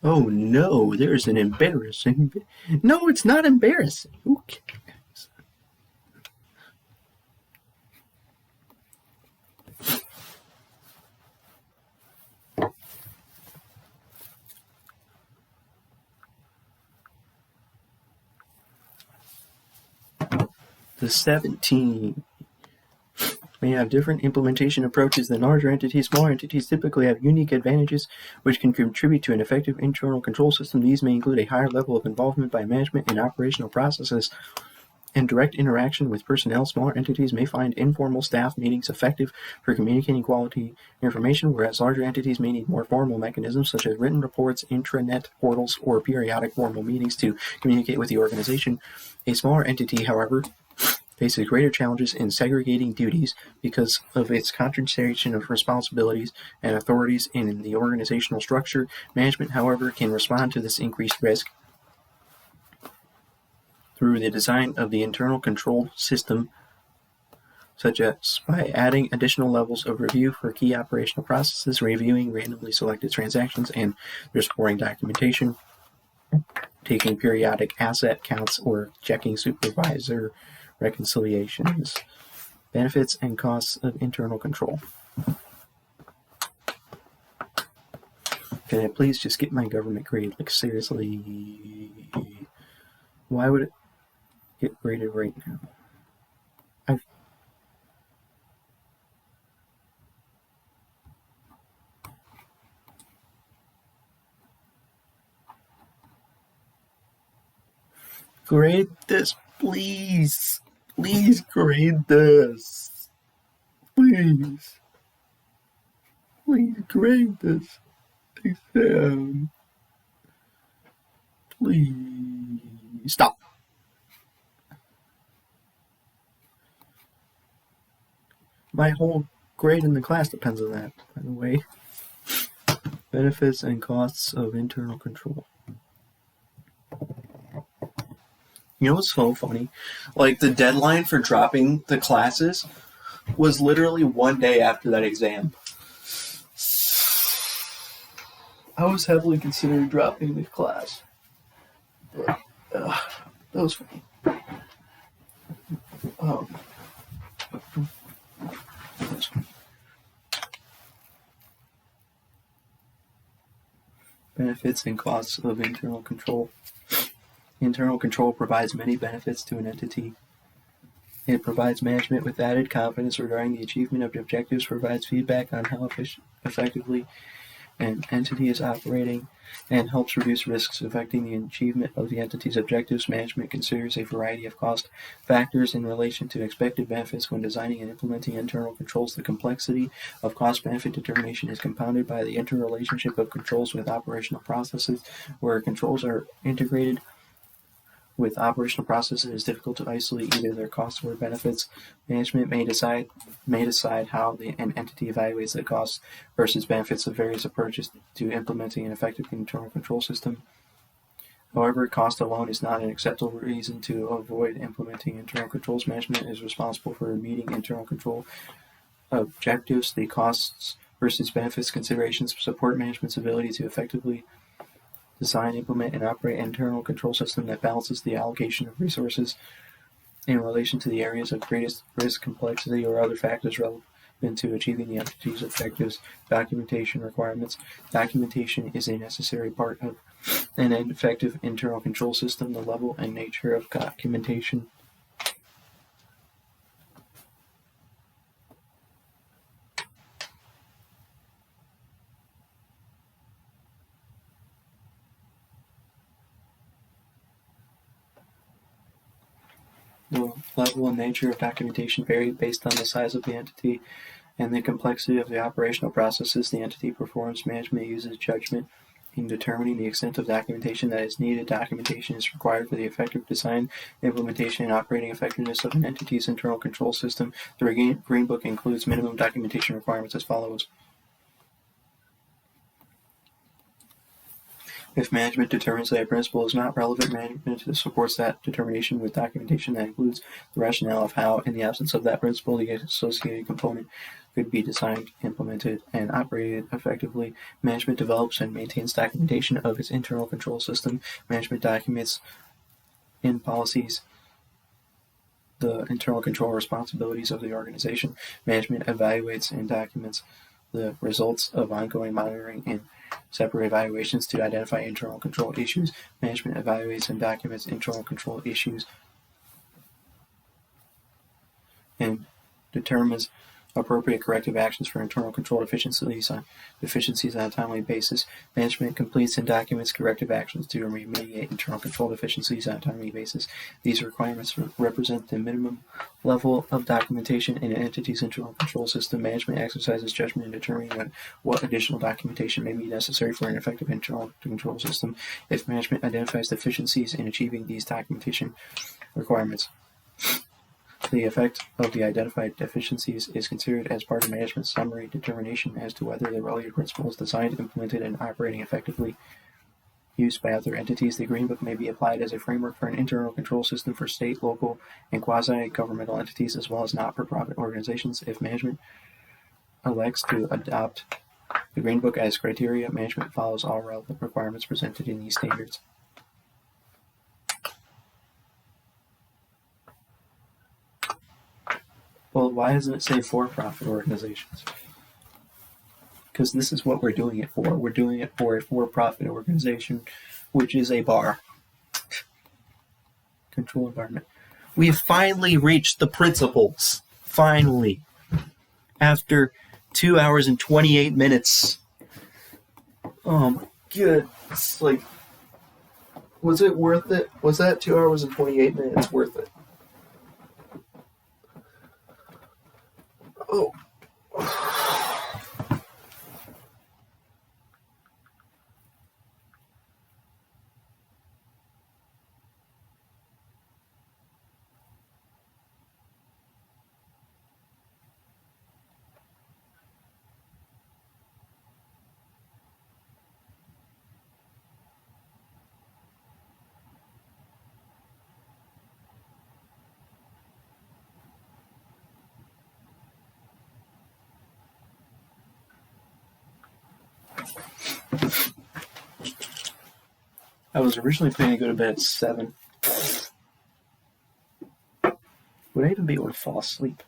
Oh no, there's an embarrassing... No, it's not embarrassing. Who cares? The 17 may have different implementation approaches than larger entities. Smaller entities typically have unique advantages which can contribute to an effective internal control system. These may include a higher level of involvement by management in operational processes. In direct interaction with personnel, smaller entities may find informal staff meetings effective for communicating quality information, whereas larger entities may need more formal mechanisms such as written reports, intranet portals, or periodic formal meetings to communicate with the organization. A smaller entity, however, faces greater challenges in segregating duties because of its concentration of responsibilities and authorities in the organizational structure. Management, however, can respond to this increased risk through the design of the internal control system, such as by adding additional levels of review for key operational processes, reviewing randomly selected transactions and restoring documentation, taking periodic asset counts, or checking supervisor reconciliations. Benefits and costs of internal control. Can I please just get my government grade? Like, seriously, why would it get graded right now? Grade this, please. Please grade this. Please. Please grade this exam. Please. Stop. My whole grade in the class depends on that, by the way. Benefits and costs of internal control. You know what's so funny? Like, the deadline for dropping the classes was literally one day after that exam. I was heavily considering dropping the class. But, that was funny. Benefits and costs of internal control. Internal control provides many benefits to an entity. It provides management with added confidence regarding the achievement of objectives, provides feedback on how effectively an entity is operating, and helps reduce risks affecting the achievement of the entity's objectives. Management considers a variety of cost factors in relation to expected benefits when designing and implementing internal controls. The complexity of cost-benefit determination is compounded by the interrelationship of controls with operational processes. Where controls are integrated with operational processes, it is difficult to isolate either their costs or benefits. Management may decide how an entity evaluates the costs versus benefits of various approaches to implementing an effective internal control system. However, cost alone is not an acceptable reason to avoid implementing internal controls. Management is responsible for meeting internal control objectives. The costs versus benefits considerations support management's ability to effectively design, implement, and operate an internal control system that balances the allocation of resources in relation to the areas of greatest risk, complexity, or other factors relevant to achieving the entity's objectives. Documentation requirements. Documentation is a necessary part of an effective internal control system. The level and nature of documentation The level and nature of documentation vary based on the size of the entity and the complexity of the operational processes the entity performs. Management uses judgment in determining the extent of documentation that is needed. Documentation is required for the effective design, implementation, and operating effectiveness of an entity's internal control system. The Green Book includes minimum documentation requirements as follows. If management determines that a principle is not relevant, management supports that determination with documentation that includes the rationale of how, in the absence of that principle, the associated component could be designed, implemented, and operated effectively. Management develops and maintains documentation of its internal control system. Management documents in policies the internal control responsibilities of the organization. Management evaluates and documents the results of ongoing monitoring and separate evaluations to identify internal control issues. Management evaluates and documents internal control issues and determines appropriate corrective actions for internal control deficiencies on a timely basis. Management completes and documents corrective actions to remediate internal control deficiencies on a timely basis. These requirements represent the minimum level of documentation in an entity's internal control system. Management exercises judgment in determining what additional documentation may be necessary for an effective internal control system. If management identifies deficiencies in achieving these documentation requirements, the effect of the identified deficiencies is considered as part of management's summary determination as to whether the related principles designed, implemented, and operating effectively used by other entities. The Green Book may be applied as a framework for an internal control system for state, local, and quasi-governmental entities as well as not-for-profit organizations. If management elects to adopt the Green Book as criteria, management follows all relevant requirements presented in these standards. Well, why doesn't it say for-profit organizations? Because this is what we're doing it for. We're doing it for a for-profit organization, which is a bar. Control environment. We have finally reached the principles. Finally. After 2 hours and 28 minutes. Oh my god. It's like, was it worth it? Was that 2 hours and 28 minutes worth it? Oh. I was originally planning to go to bed at 7. Would I even be able to fall asleep?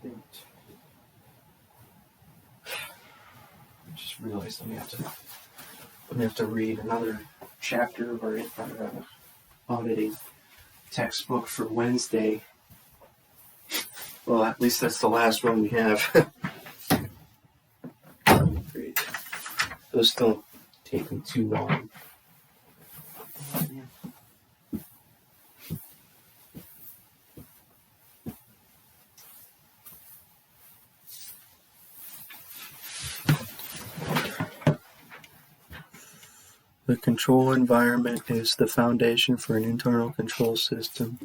I just realized I'm gonna have to read another chapter of our auditing textbook for Wednesday. Well, at least that's the last one we have. Great. Those don't take me too long. The control environment is the foundation for an internal control system.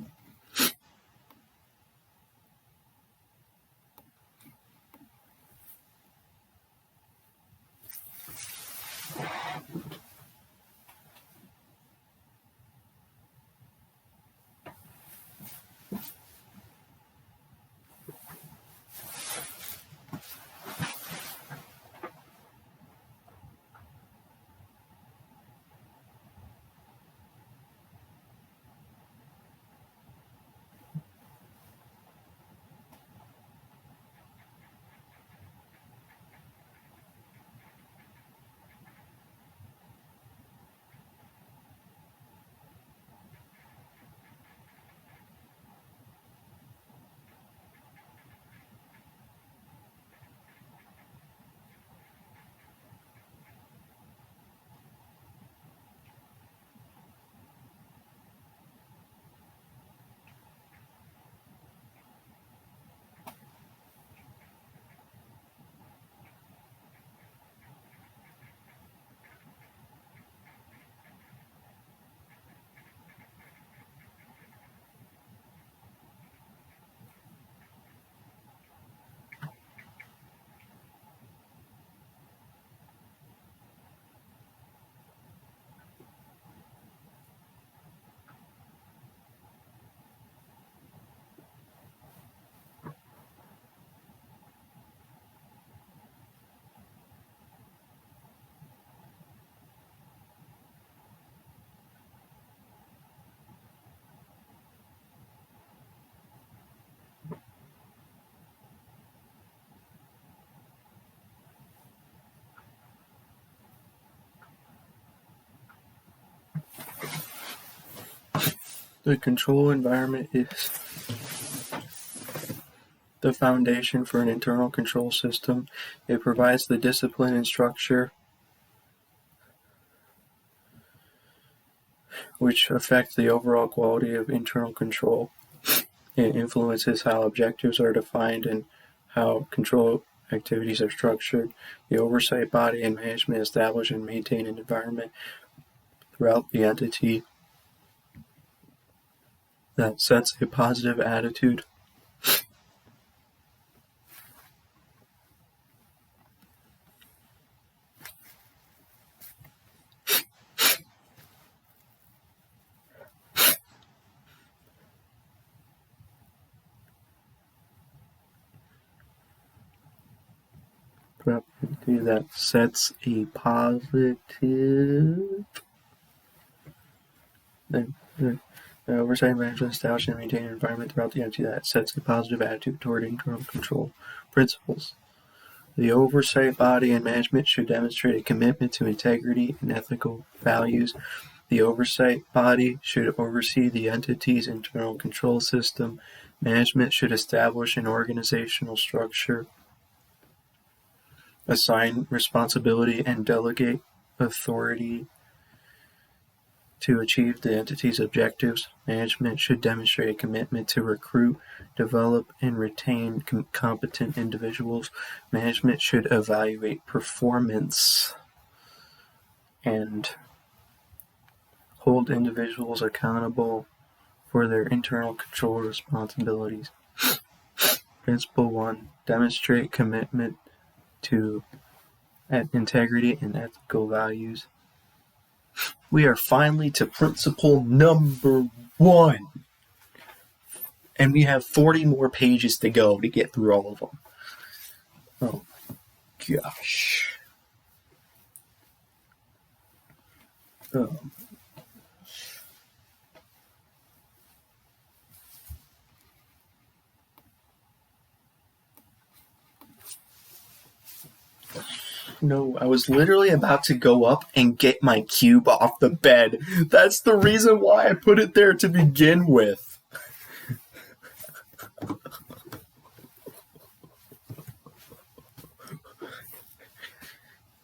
The control environment is the foundation for an internal control system. It provides the discipline and structure which affect the overall quality of internal control. It influences how objectives are defined and how control activities are structured. The oversight body and management establish and maintain an environment throughout the entity that sets a positive attitude that sets a positive oversight management establish and maintain an environment throughout the entity that sets a positive attitude toward internal control principles. The oversight body and management should demonstrate a commitment to integrity and ethical values. The oversight body should oversee the entity's internal control system. Management should establish an organizational structure, assign responsibility, and delegate authority to achieve the entity's objectives. Management should demonstrate a commitment to recruit, develop, and retain competent individuals. Management should evaluate performance and hold individuals accountable for their internal control responsibilities. Principle 1. Demonstrate commitment to integrity and ethical values. We are finally to principle number 1. And we have 40 more pages to go to get through all of them. Oh my gosh. No, I was literally about to go up and get my cube off the bed. That's the reason why I put it there to begin with.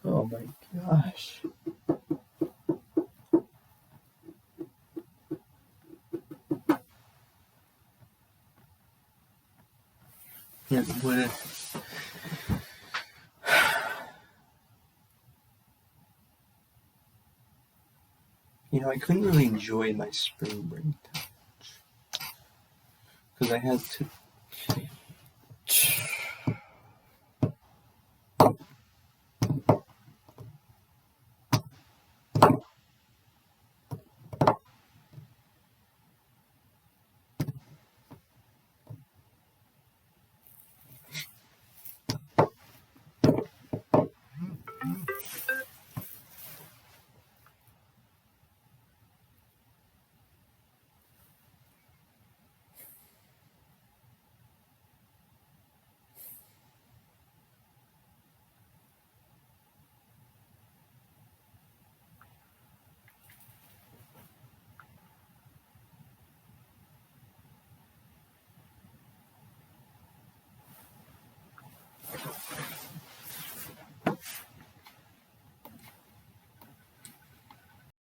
Oh my gosh. Yeah, I couldn't really enjoy my spring break because I had to